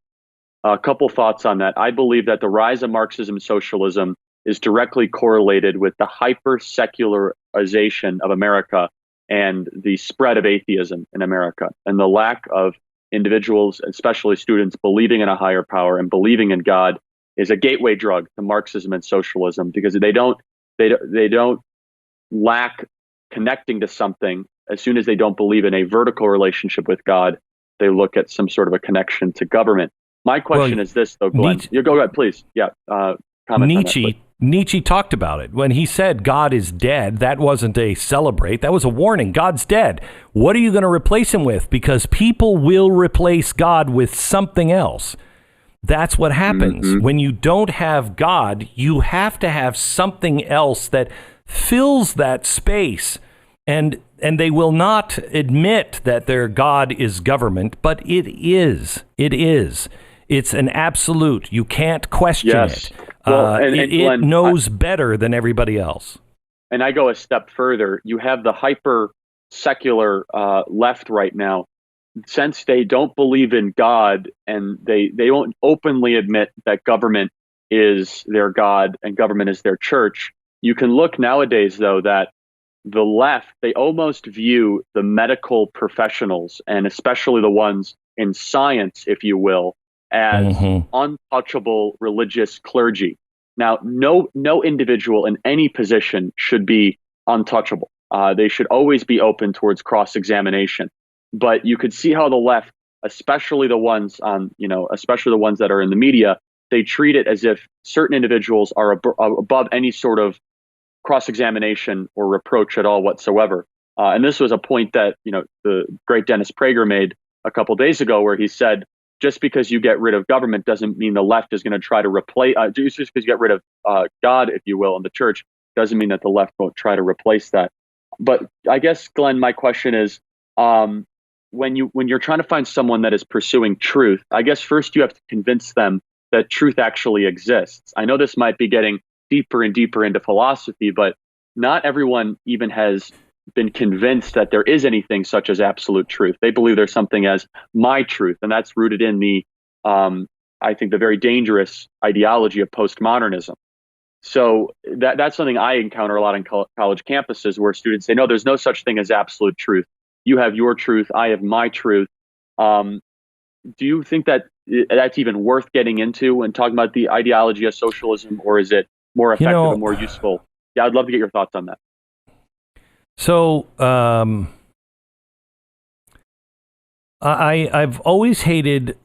A couple thoughts on that. I believe that the rise of Marxism and socialism is directly correlated with the hyper-secularization of America and the spread of atheism in America and the lack of individuals, especially students, believing in a higher power and believing in God is a gateway drug to Marxism and socialism because they don't lack connecting to something, as soon as they don't believe in a vertical relationship with God, they look at some sort of a connection to government. My question is this, though, Glenn. You go ahead, please. Yeah, comment on that, please. Nietzsche talked about it. When he said God is dead, that wasn't a celebrate. That was a warning. God's dead. What are you going to replace him with? Because people will replace God with something else. That's what happens. When you don't have God, you have to have something else that fills that space. And they will not admit that their God is government, but it is. It is. It's an absolute. You can't question it. Well, it knows better than everybody else. And I go a step further. You have the hyper secular left right now. Since they don't believe in God and they won't openly admit that government is their God and government is their church, you can look nowadays, though, that the left, they almost view the medical professionals, and especially the ones in science, if you will, as untouchable religious clergy. Now, no individual in any position should be untouchable. They should always be open towards cross-examination. But you could see how the left, especially the ones especially the ones that are in the media, they treat it as if certain individuals are above any sort of cross-examination or reproach at all whatsoever. And this was a point that the great Dennis Prager made a couple days ago, where he said, just because you get rid of government doesn't mean the left is going to try to replace. Just because you get rid of God, if you will, in the church, doesn't mean that the left won't try to replace that. But I guess, Glenn, my question is, when you're trying to find someone that is pursuing truth, I guess first you have to convince them that truth actually exists. I know this might be getting deeper and deeper into philosophy, but not everyone even has been convinced that there is anything such as absolute truth. They believe there's something as my truth, and that's rooted in the, I think, the very dangerous ideology of postmodernism. So that's something I encounter a lot in college campuses, where students say, no, there's no such thing as absolute truth. You have your truth, I have my truth. Do you think that that's even worth getting into and talking about the ideology of socialism, or is it more effective and more useful? Yeah, I'd love to get your thoughts on that. So I've always hated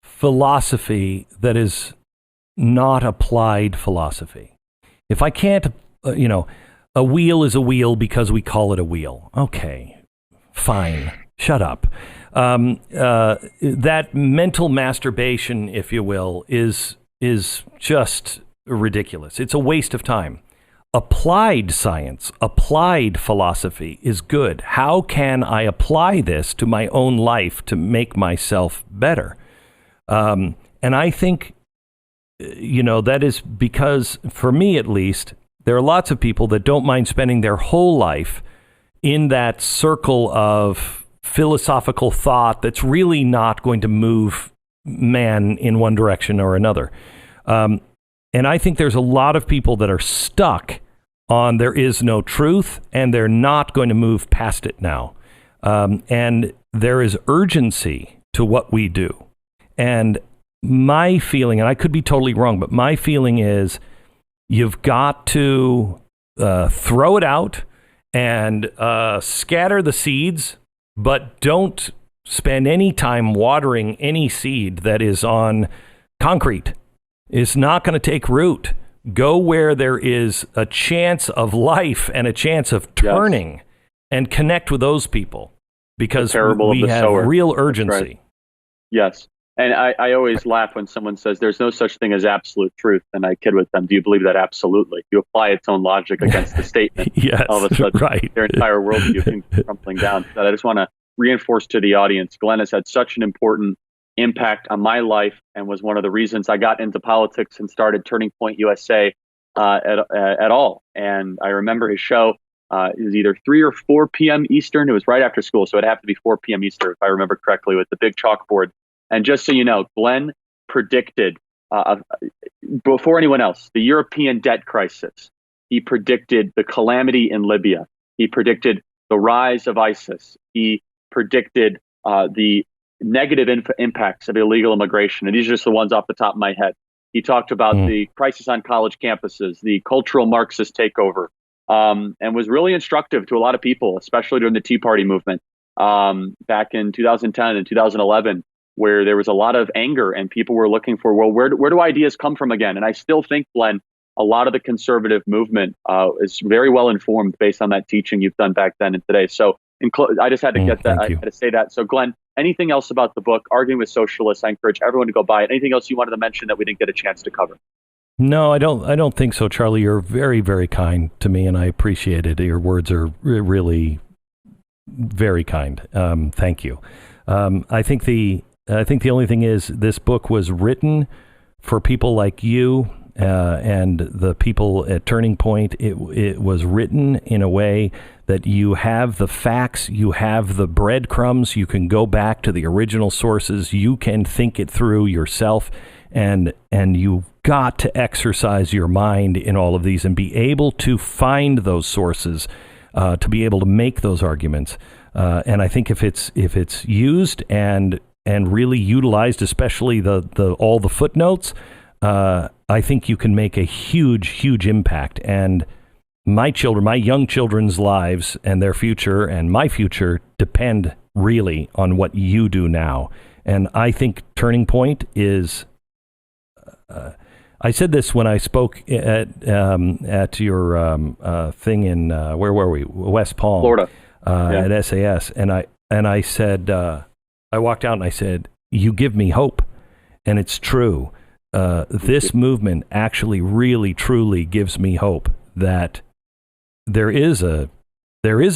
philosophy that is not applied philosophy. If I can't, a wheel is a wheel because we call it a wheel. Okay, fine, shut up. That mental masturbation, if you will, is just ridiculous. It's a waste of time. Applied science, applied philosophy is good. How can I apply this to my own life to make myself better? And I think, that is because, for me at least, there are lots of people that don't mind spending their whole life in that circle of philosophical thought that's really not going to move man in one direction or another. And I think there's a lot of people that are stuck on there is no truth, and they're not going to move past it now. And there is urgency to what we do. And my feeling, and I could be totally wrong, but my feeling is you've got to throw it out and scatter the seeds, but don't spend any time watering any seed that is on concrete. It's not going to take root. Go where there is a chance of life and a chance of turning, and connect with those people, because we have real urgency. Right. Yes. And I always laugh when someone says there's no such thing as absolute truth. And I kid with them, do you believe that? Absolutely. You apply its own logic against the statement. Yes, all of a sudden, right. Their entire worldview can crumbling down. That I just want to reinforce to the audience, Glenn has had such an important impact on my life, and was one of the reasons I got into politics and started Turning Point USA at all. And I remember his show. It was either 3 or 4 p.m. Eastern. It was right after school, so it'd have to be 4 p.m. Eastern, if I remember correctly, with the big chalkboard. And just so you know, Glenn predicted, before anyone else, the European debt crisis. He predicted the calamity in Libya. He predicted the rise of ISIS. He predicted the negative impacts of illegal immigration. And these are just the ones off the top of my head. He talked about the crisis on college campuses, the cultural Marxist takeover, and was really instructive to a lot of people, especially during the Tea Party movement back in 2010 and 2011, where there was a lot of anger and people were looking for, well, where do ideas come from again? And I still think, Glenn, a lot of the conservative movement is very well informed based on that teaching you've done back then and today. So I just had to get that. I had to say that. So, Glenn, anything else about the book, Arguing with Socialists? I encourage everyone to go buy it. Anything else you wanted to mention that we didn't get a chance to cover? No, I don't think so, Charlie. You're very, very kind to me, and I appreciate it. Your words are really very kind. Thank you. I think the only thing is this book was written for people like you and the people at Turning Point. It was written in a way that you have the facts, you have the breadcrumbs, you can go back to the original sources, you can think it through yourself, and you've got to exercise your mind in all of these and be able to find those sources to be able to make those arguments. And I think if it's used and really utilized, especially the all the footnotes, I think you can make a huge impact. And my young children's lives and their future and my future depend really on what you do now. And I think Turning Point is. I said this when I spoke at your thing in where were we? West Palm, Florida, at SAS, and I said I walked out and I said, "You give me hope," and it's true. This movement actually really truly gives me hope that there is a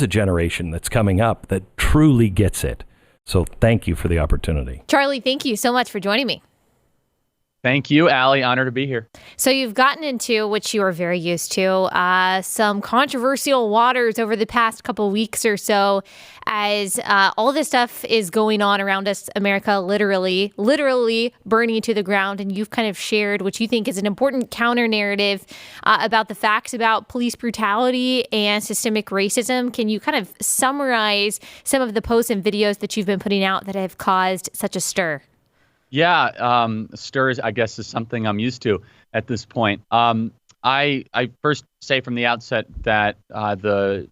generation that's coming up that truly gets it. So thank you for the opportunity. Charlie, thank you so much for joining me. Thank you, Allie. Honored to be here. So you've gotten into, which you are very used to, some controversial waters over the past couple weeks or so as all this stuff is going on around us, America, literally burning to the ground. And you've kind of shared what you think is an important counter narrative about the facts about police brutality and systemic racism. Can you kind of summarize some of the posts and videos that you've been putting out that have caused such a stir? Yeah, stirs, I guess, is something I'm used to at this point. I first say from the outset that the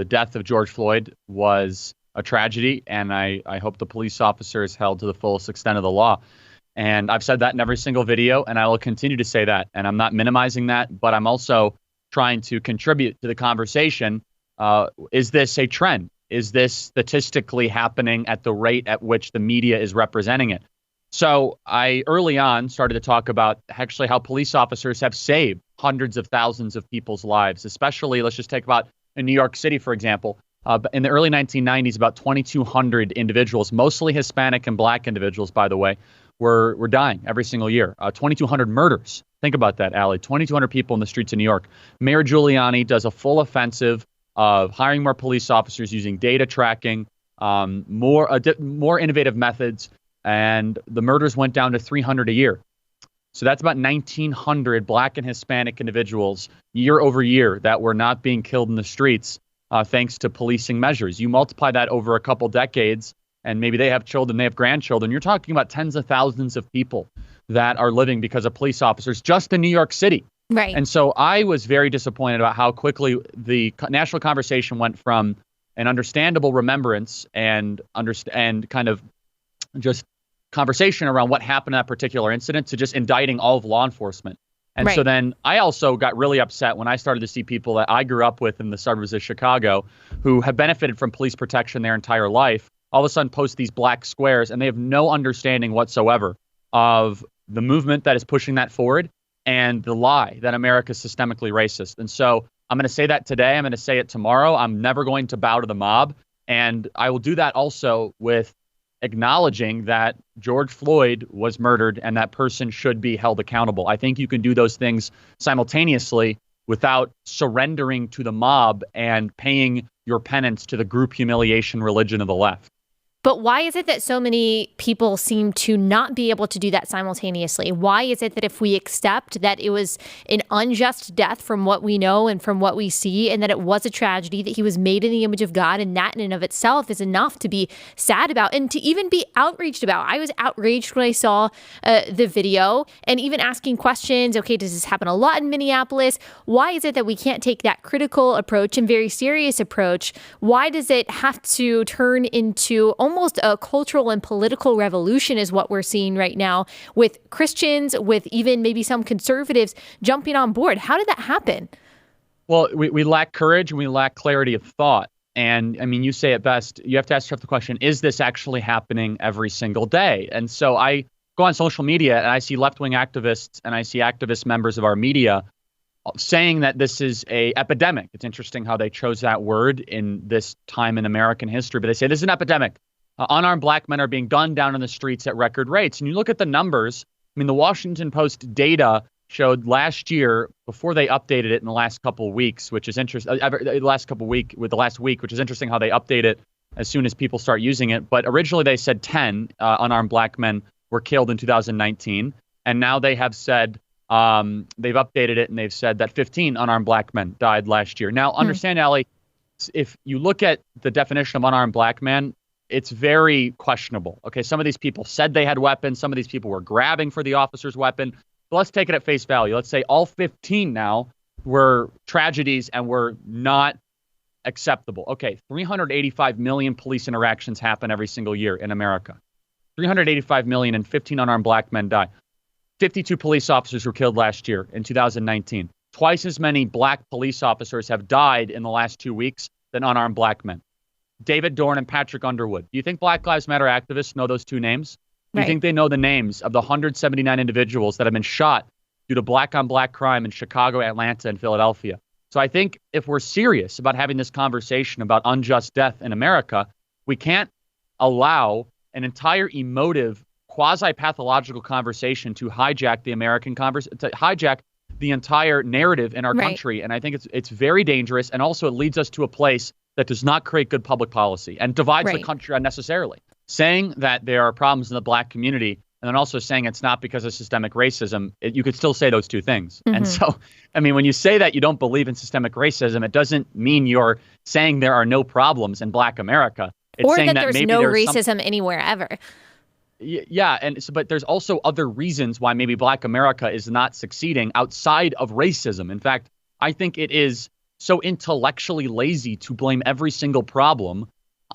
death of George Floyd was a tragedy, and I hope the police officer is held to the fullest extent of the law. And I've said that in every single video, and I will continue to say that. And I'm not minimizing that, but I'm also trying to contribute to the conversation. Is this a trend? Is this statistically happening at the rate at which the media is representing it? So I early on started to talk about actually how police officers have saved hundreds of thousands of people's lives, especially, let's just take about in New York City, for example. In the early 1990s, about 2,200 individuals, mostly Hispanic and Black individuals, by the way, were dying every single year. 2,200 murders. Think about that, Allie. 2,200 people in the streets of New York. Mayor Giuliani does a full offensive of hiring more police officers, using data tracking, more innovative methods. And the murders went down to 300 a year. So that's about 1,900 Black and Hispanic individuals year over year that were not being killed in the streets thanks to policing measures. You multiply that over a couple decades, and maybe they have children, they have grandchildren. You're talking about tens of thousands of people that are living because of police officers just in New York City. Right. And so I was very disappointed about how quickly the national conversation went from an understandable remembrance and kind of just conversation around what happened in that particular incident to just indicting all of law enforcement. And so then I also got really upset when I started to see people that I grew up with in the suburbs of Chicago who have benefited from police protection their entire life, all of a sudden post these black squares, and they have no understanding whatsoever of the movement that is pushing that forward and the lie that America is systemically racist. And so I'm going to say that today. I'm going to say it tomorrow. I'm never going to bow to the mob. And I will do that also with acknowledging that George Floyd was murdered and that person should be held accountable. I think you can do those things simultaneously without surrendering to the mob and paying your penance to the group humiliation religion of the left. But why is it that so many people seem to not be able to do that simultaneously? Why is it that if we accept that it was an unjust death from what we know and from what we see, and that it was a tragedy, that he was made in the image of God, and that in and of itself is enough to be sad about and to even be outraged about? I was outraged when I saw the video, and even asking questions. Okay, does this happen a lot in Minneapolis? Why is it that we can't take that critical approach and very serious approach? Why does it have to turn into almost a cultural and political revolution is what we're seeing right now, with Christians, with even maybe some conservatives jumping on board? How did that happen? Well, we lack courage and we lack clarity of thought. And I mean, you say it best. You have to ask yourself the question, is this actually happening every single day? And so I go on social media and I see left-wing activists and I see activist members of our media saying that this is a epidemic. It's interesting how they chose that word in this time in American history, but they say this is an epidemic. Unarmed black men are being gunned down in the streets at record rates. And you look at the numbers. I mean, the Washington Post data showed last year, before they updated it in the last couple of weeks, which is interesting, the last week, which is interesting how they update it as soon as people start using it. But originally they said 10 unarmed black men were killed in 2019. And now they have said, they've updated it and they've said that 15 unarmed black men died last year. Now, understand, Allie, if you look at the definition of unarmed black man, it's very questionable. Okay, some of these people said they had weapons. Some of these people were grabbing for the officer's weapon. But let's take it at face value. Let's say all 15 now were tragedies and were not acceptable. Okay, 385 million police interactions happen every single year in America. 385 million and 15 unarmed black men die. 52 police officers were killed last year in 2019. Twice as many black police officers have died in the last 2 weeks than unarmed black men. David Dorn and Patrick Underwood. Do you think Black Lives Matter activists know those two names? Do you think they know the names of the 179 individuals that have been shot due to black-on-black crime in Chicago, Atlanta, and Philadelphia? So I think if we're serious about having this conversation about unjust death in America, we can't allow an entire emotive, quasi-pathological conversation to hijack the American to hijack the entire narrative in our country. And I think it's very dangerous, and also it leads us to a place that does not create good public policy and divides the country unnecessarily. Saying that there are problems in the black community and then also saying it's not because of systemic racism, you could still say those two things. And so, I mean, when you say that you don't believe in systemic racism, it doesn't mean you're saying there are no problems in black America. It's or saying that there's maybe no racism anywhere ever. Yeah, and so, but there's also other reasons why maybe black America is not succeeding outside of racism. In fact, I think it is so intellectually lazy to blame every single problem.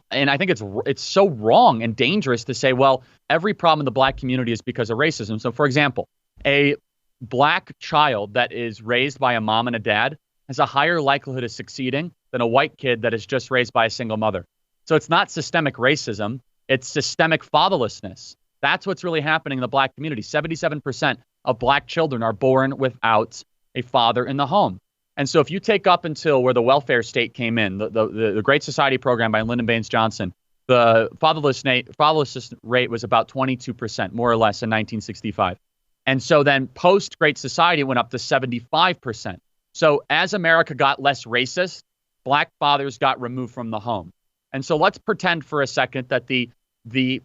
And I think it's so wrong and dangerous to say, well, every problem in the black community is because of racism. So, for example, a black child that is raised by a mom and a dad has a higher likelihood of succeeding than a white kid that is just raised by a single mother. So it's not systemic racism. It's systemic fatherlessness. That's what's really happening in the black community. 77% of black children are born without a father in the home. And so if you take up until where the welfare state came in, the Great Society program by Lyndon Baines Johnson, the fatherlessness rate was about 22%, more or less, in 1965. And so then post Great Society, it went up to 75%. So as America got less racist, black fathers got removed from the home. And so let's pretend for a second that the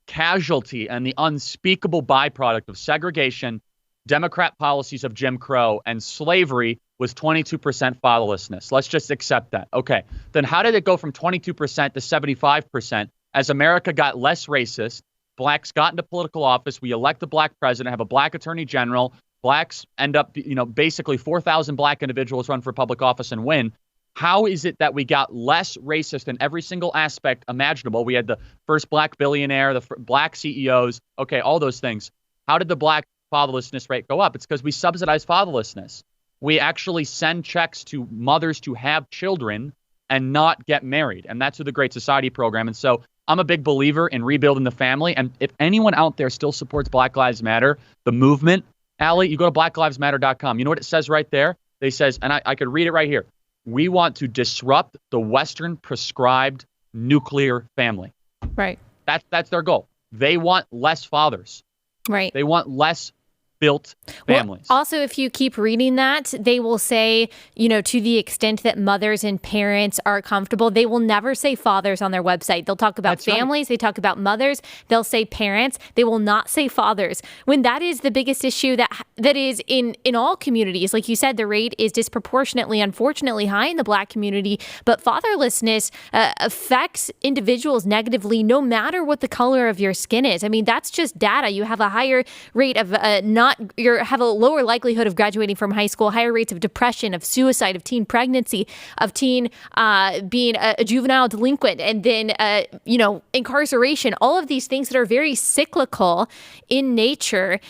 casualty and the unspeakable byproduct of segregation, Democrat policies of Jim Crow, and slavery was 22% fatherlessness. Let's just accept that. Okay. Then how did it go from 22% to 75% as America got less racist? Blacks got into political office. We elect a black president, have a black attorney general. Blacks end up, basically 4,000 black individuals run for public office and win. How is it that we got less racist in every single aspect imaginable? We had the first black billionaire, the black CEOs, okay, all those things. How did the black fatherlessness rate go up? It's because we subsidize fatherlessness. We actually send checks to mothers to have children and not get married. And that's through the Great Society program. And so I'm a big believer in rebuilding the family. And if anyone out there still supports Black Lives Matter, the movement, Allie, you go to blacklivesmatter.com. You know what it says right there? They says, and I could read it right here. We want to disrupt the Western prescribed nuclear family. Right. That's their goal. They want less fathers. Right. They want less built families. Well, also, if you keep reading that, they will say, to the extent that mothers and parents are comfortable, they will never say fathers on their website. They'll talk about That's right. families. They talk about mothers. They'll say parents. They will not say fathers. When that is the biggest issue that is in all communities. Like you said, the rate is disproportionately, unfortunately, high in the Black community. But fatherlessness affects individuals negatively, no matter what the color of your skin is. I mean, that's just data. You have a higher rate of have a lower likelihood of graduating from high school, higher rates of depression, of suicide, of teen pregnancy, of teen being a juvenile delinquent, and then incarceration. All of these things that are very cyclical in nature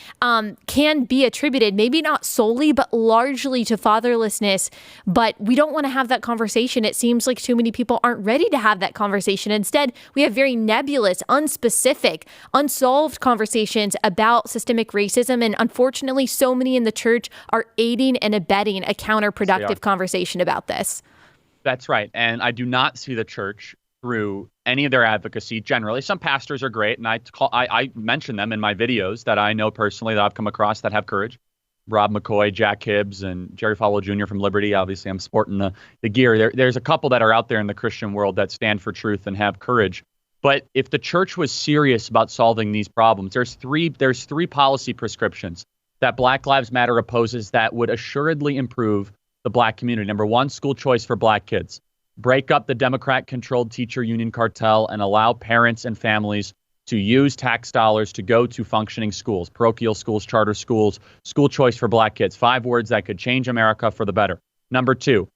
can be attributed, maybe not solely, but largely to fatherlessness. But we don't want to have that conversation. It seems like too many people aren't ready to have that conversation. Instead, we have very nebulous, unspecific, unsolved conversations about systemic racism. And unfortunately, so many in the church are aiding and abetting a counterproductive conversation about this. That's right. And I do not see the church through any of their advocacy generally. Some pastors are great, and I mention them in my videos that I know personally that I've come across that have courage. Rob McCoy, Jack Hibbs, and Jerry Falwell Jr. from Liberty. Obviously, I'm sporting the gear. There's a couple that are out there in the Christian world that stand for truth and have courage. But if the church was serious about solving these problems, there's three policy prescriptions that Black Lives Matter opposes that would assuredly improve the Black community. Number one, school choice for Black kids. Break up the Democrat-controlled teacher union cartel and allow parents and families to use tax dollars to go to functioning schools, parochial schools, charter schools, school choice for Black kids. 5 words that could change America for the better. Number two,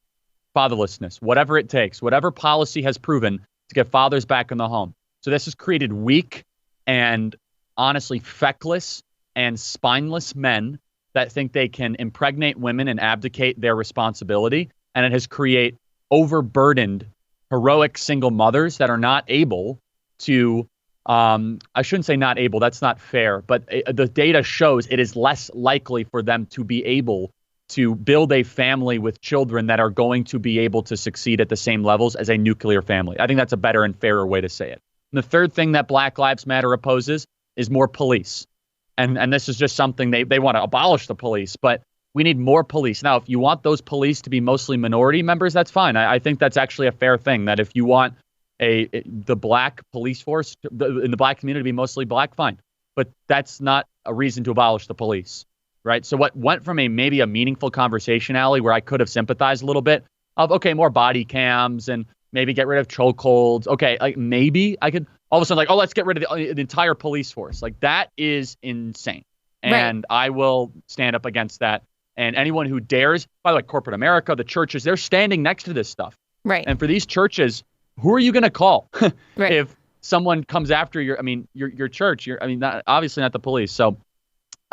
fatherlessness. Whatever it takes, whatever policy has proven to get fathers back in the home. So this has created weak and honestly feckless and spineless men that think they can impregnate women and abdicate their responsibility. And it has created overburdened, heroic single mothers that are not able to, I shouldn't say not able, that's not fair, but the data shows it is less likely for them to be able to build a family with children that are going to be able to succeed at the same levels as a nuclear family. I think that's a better and fairer way to say it. And the third thing that Black Lives Matter opposes is more police. And this is just something they want to abolish the police, but we need more police. Now, if you want those police to be mostly minority members, that's fine. I think that's actually a fair thing, that if you want the Black police force in the Black community to be mostly Black, fine. But that's not a reason to abolish the police, right? So what went from maybe a meaningful conversation, Allie, where I could have sympathized a little bit of, okay, more body cams and maybe get rid of chokeholds. Okay, like maybe I could all of a sudden like, oh, let's get rid of the entire police force. Like that is insane. And right. I will stand up against that. And anyone who dares, by the way, corporate America, the churches, they're standing next to this stuff. Right. And for these churches, who are you going to call right. if someone comes after your church? Obviously not the police. So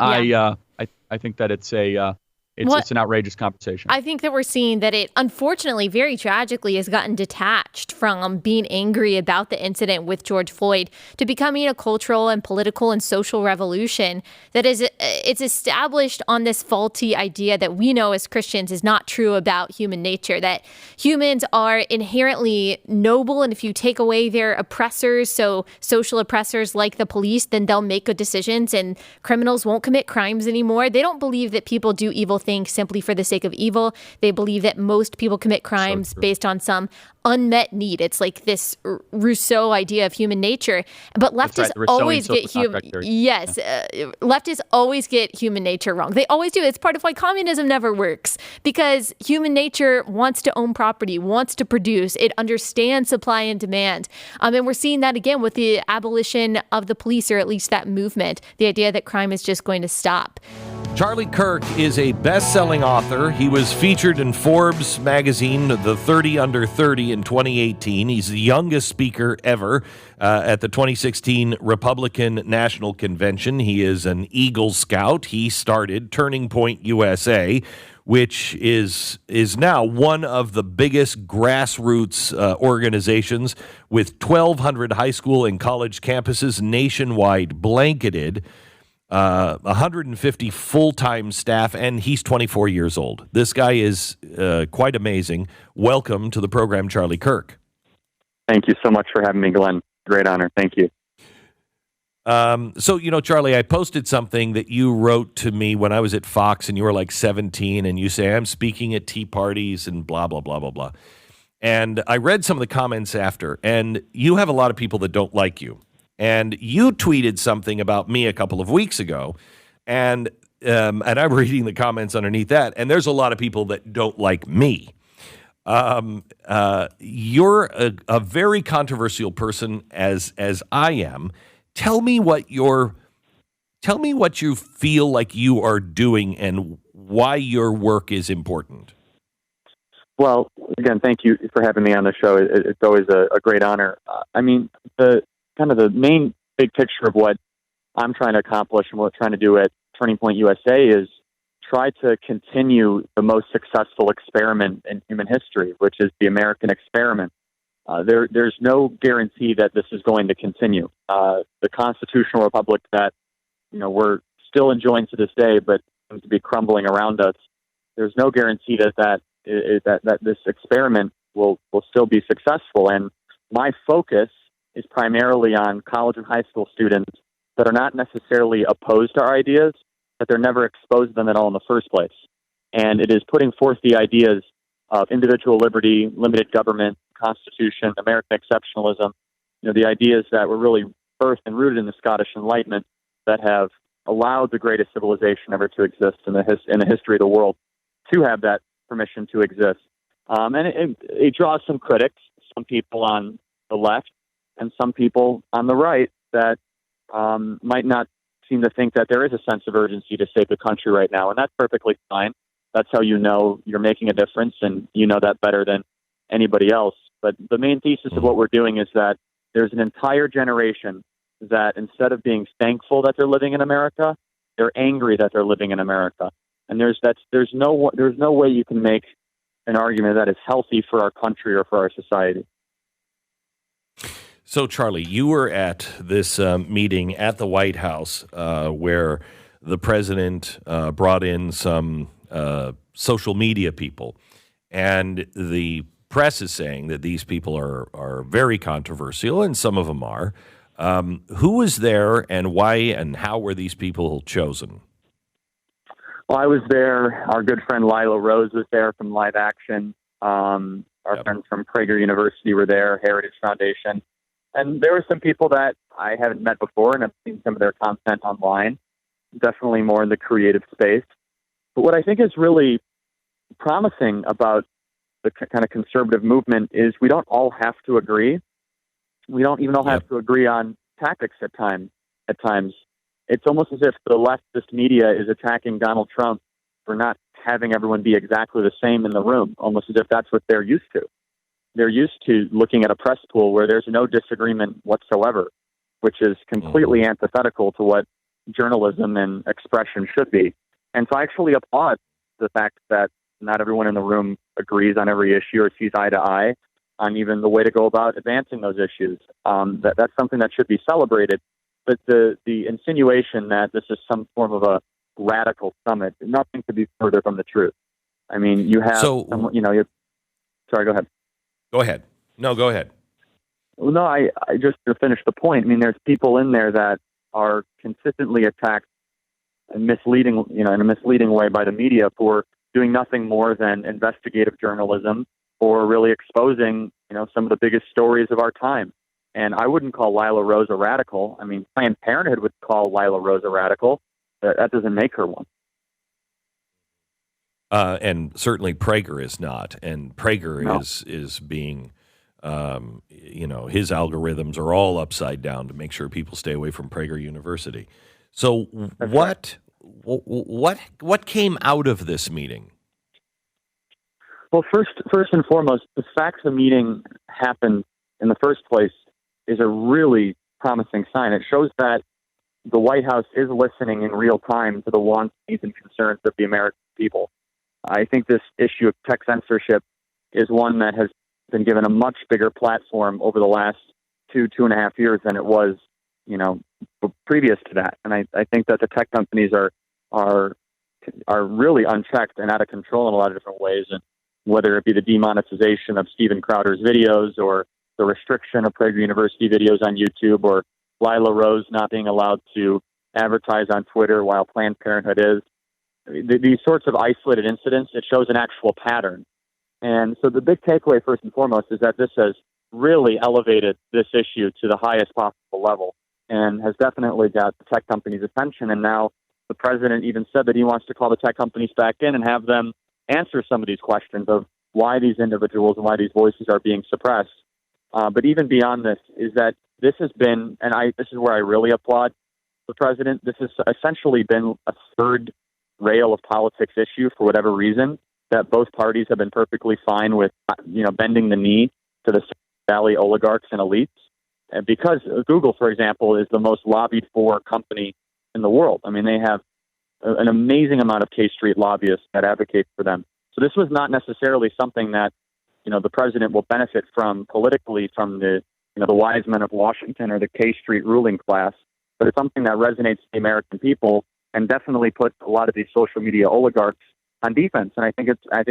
yeah. I think that it's an outrageous conversation. I think that we're seeing that it, unfortunately, very tragically, has gotten detached from being angry about the incident with George Floyd to becoming a cultural and political and social revolution that it's established on this faulty idea that we know as Christians is not true about human nature, that humans are inherently noble, and if you take away their oppressors, so social oppressors like the police, then they'll make good decisions and criminals won't commit crimes anymore. They don't believe that people do evil things simply for the sake of evil. They believe that most people commit crimes based on some unmet need. It's like this Rousseau idea of human nature. But leftists always get leftists always get human nature wrong. They always do. It's part of why communism never works, because human nature wants to own property, wants to produce. It understands supply and demand. And we're seeing that again with the abolition of the police, or at least that movement, the idea that crime is just going to stop. Charlie Kirk is a best-selling author. He was featured in Forbes magazine, the 30 Under 30 in 2018. He's the youngest speaker ever at the 2016 Republican National Convention. He is an Eagle Scout. He started Turning Point USA, which is now one of the biggest grassroots organizations with 1,200 high school and college campuses nationwide blanketed. 150 full-time staff, and he's 24 years old. This guy is quite amazing. Welcome to the program, Charlie Kirk. Thank you so much for having me, Glenn. Great honor. Thank you. So, Charlie, I posted something that you wrote to me when I was at Fox and you were like 17, and you say, I'm speaking at tea parties and blah, blah, blah, blah, blah. And I read some of the comments after, and you have a lot of people that don't like you. And you tweeted something about me a couple of weeks ago, and I'm reading the comments underneath that, and there's a lot of people that don't like me. You're a very controversial person, as I am. Tell me what you feel like you are doing and why your work is important. Well, again, thank you for having me on the show. It's always a great honor. The main big picture of what I'm trying to accomplish and what we're trying to do at Turning Point USA is try to continue the most successful experiment in human history, which is the American experiment. There's no guarantee that this is going to continue. The constitutional republic that we're still enjoying to this day, but seems to be crumbling around us. There's no guarantee that this experiment will still be successful. And my focus is primarily on college and high school students that are not necessarily opposed to our ideas, but they're never exposed to them at all in the first place. And it is putting forth the ideas of individual liberty, limited government, Constitution, American exceptionalism, the ideas that were really birthed and rooted in the Scottish Enlightenment that have allowed the greatest civilization ever to exist in the history of the world to have that permission to exist. And it draws some critics, some people on the left and some people on the right that might not seem to think that there is a sense of urgency to save the country right now. And that's perfectly fine. That's how you're making a difference, and you know that better than anybody else. But the main thesis of what we're doing is that there's an entire generation that instead of being thankful that they're living in America, they're angry that they're living in America. And there's no way you can make an argument that is healthy for our country or for our society. So, Charlie, you were at this meeting at the White House where the president brought in some social media people, and the press is saying that these people are very controversial, and some of them are. Who was there, and why and how were these people chosen? Well, I was there. Our good friend Lila Rose was there from Live Action. Our friends from Prager University were there, Heritage Foundation. And there were some people that I haven't met before, and I've seen some of their content online, definitely more in the creative space. But what I think is really promising about the kind of conservative movement is we don't all have to agree. We don't even all have to agree on tactics at times. It's almost as if the leftist media is attacking Donald Trump for not having everyone be exactly the same in the room, almost as if that's what they're used to. They're used to looking at a press pool where there's no disagreement whatsoever, which is completely antithetical to what journalism and expression should be. And so I actually applaud the fact that not everyone in the room agrees on every issue or sees eye to eye on even the way to go about advancing those issues. That's something that should be celebrated. But the insinuation that this is some form of a radical summit, nothing could be further from the truth. I mean, you have, sorry, go ahead. Go ahead. No, go ahead. Well, no, I just to finish the point. I mean, there's people in there that are consistently attacked and misleading, in a misleading way by the media for doing nothing more than investigative journalism or really exposing, some of the biggest stories of our time. And I wouldn't call Lila Rose a radical. I mean, Planned Parenthood would call Lila Rose a radical. That doesn't make her one. And certainly Prager is not. And Prager is being, his algorithms are all upside down to make sure people stay away from Prager University. So what came out of this meeting? Well, first and foremost, the fact the meeting happened in the first place is a really promising sign. It shows that the White House is listening in real time to the wants, needs, and concerns of the American people. I think this issue of tech censorship is one that has been given a much bigger platform over the last 2.5 years than it was, previous to that. And I think that the tech companies are really unchecked and out of control in a lot of different ways. And whether it be the demonetization of Steven Crowder's videos or the restriction of Prager University videos on YouTube or Lila Rose not being allowed to advertise on Twitter while Planned Parenthood is. These sorts of isolated incidents, it shows an actual pattern. And so the big takeaway, first and foremost, is that this has really elevated this issue to the highest possible level and has definitely got the tech companies' attention. And now the president even said that he wants to call the tech companies back in and have them answer some of these questions of why these individuals and why these voices are being suppressed. But even beyond this is that this has been, and this is where I really applaud the president, this has essentially been a third rail of politics issue for whatever reason that both parties have been perfectly fine with, bending the knee to the Valley oligarchs and elites. And because Google, for example, is the most lobbied for company in the world. I mean, they have an amazing amount of K Street lobbyists that advocate for them. So this was not necessarily something that, the president will benefit from politically from the wise men of Washington or the K Street ruling class, but it's something that resonates with the American people and definitely puts a lot of these social media oligarchs on defense. And I think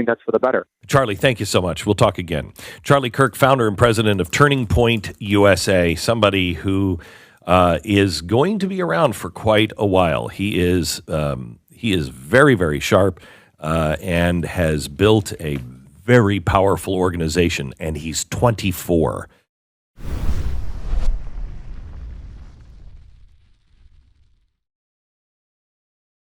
that's for the better. Charlie, thank you so much. We'll talk again. Charlie Kirk, founder and president of Turning Point USA, somebody who is going to be around for quite a while. He is very, very sharp and has built a very powerful organization, and he's 24.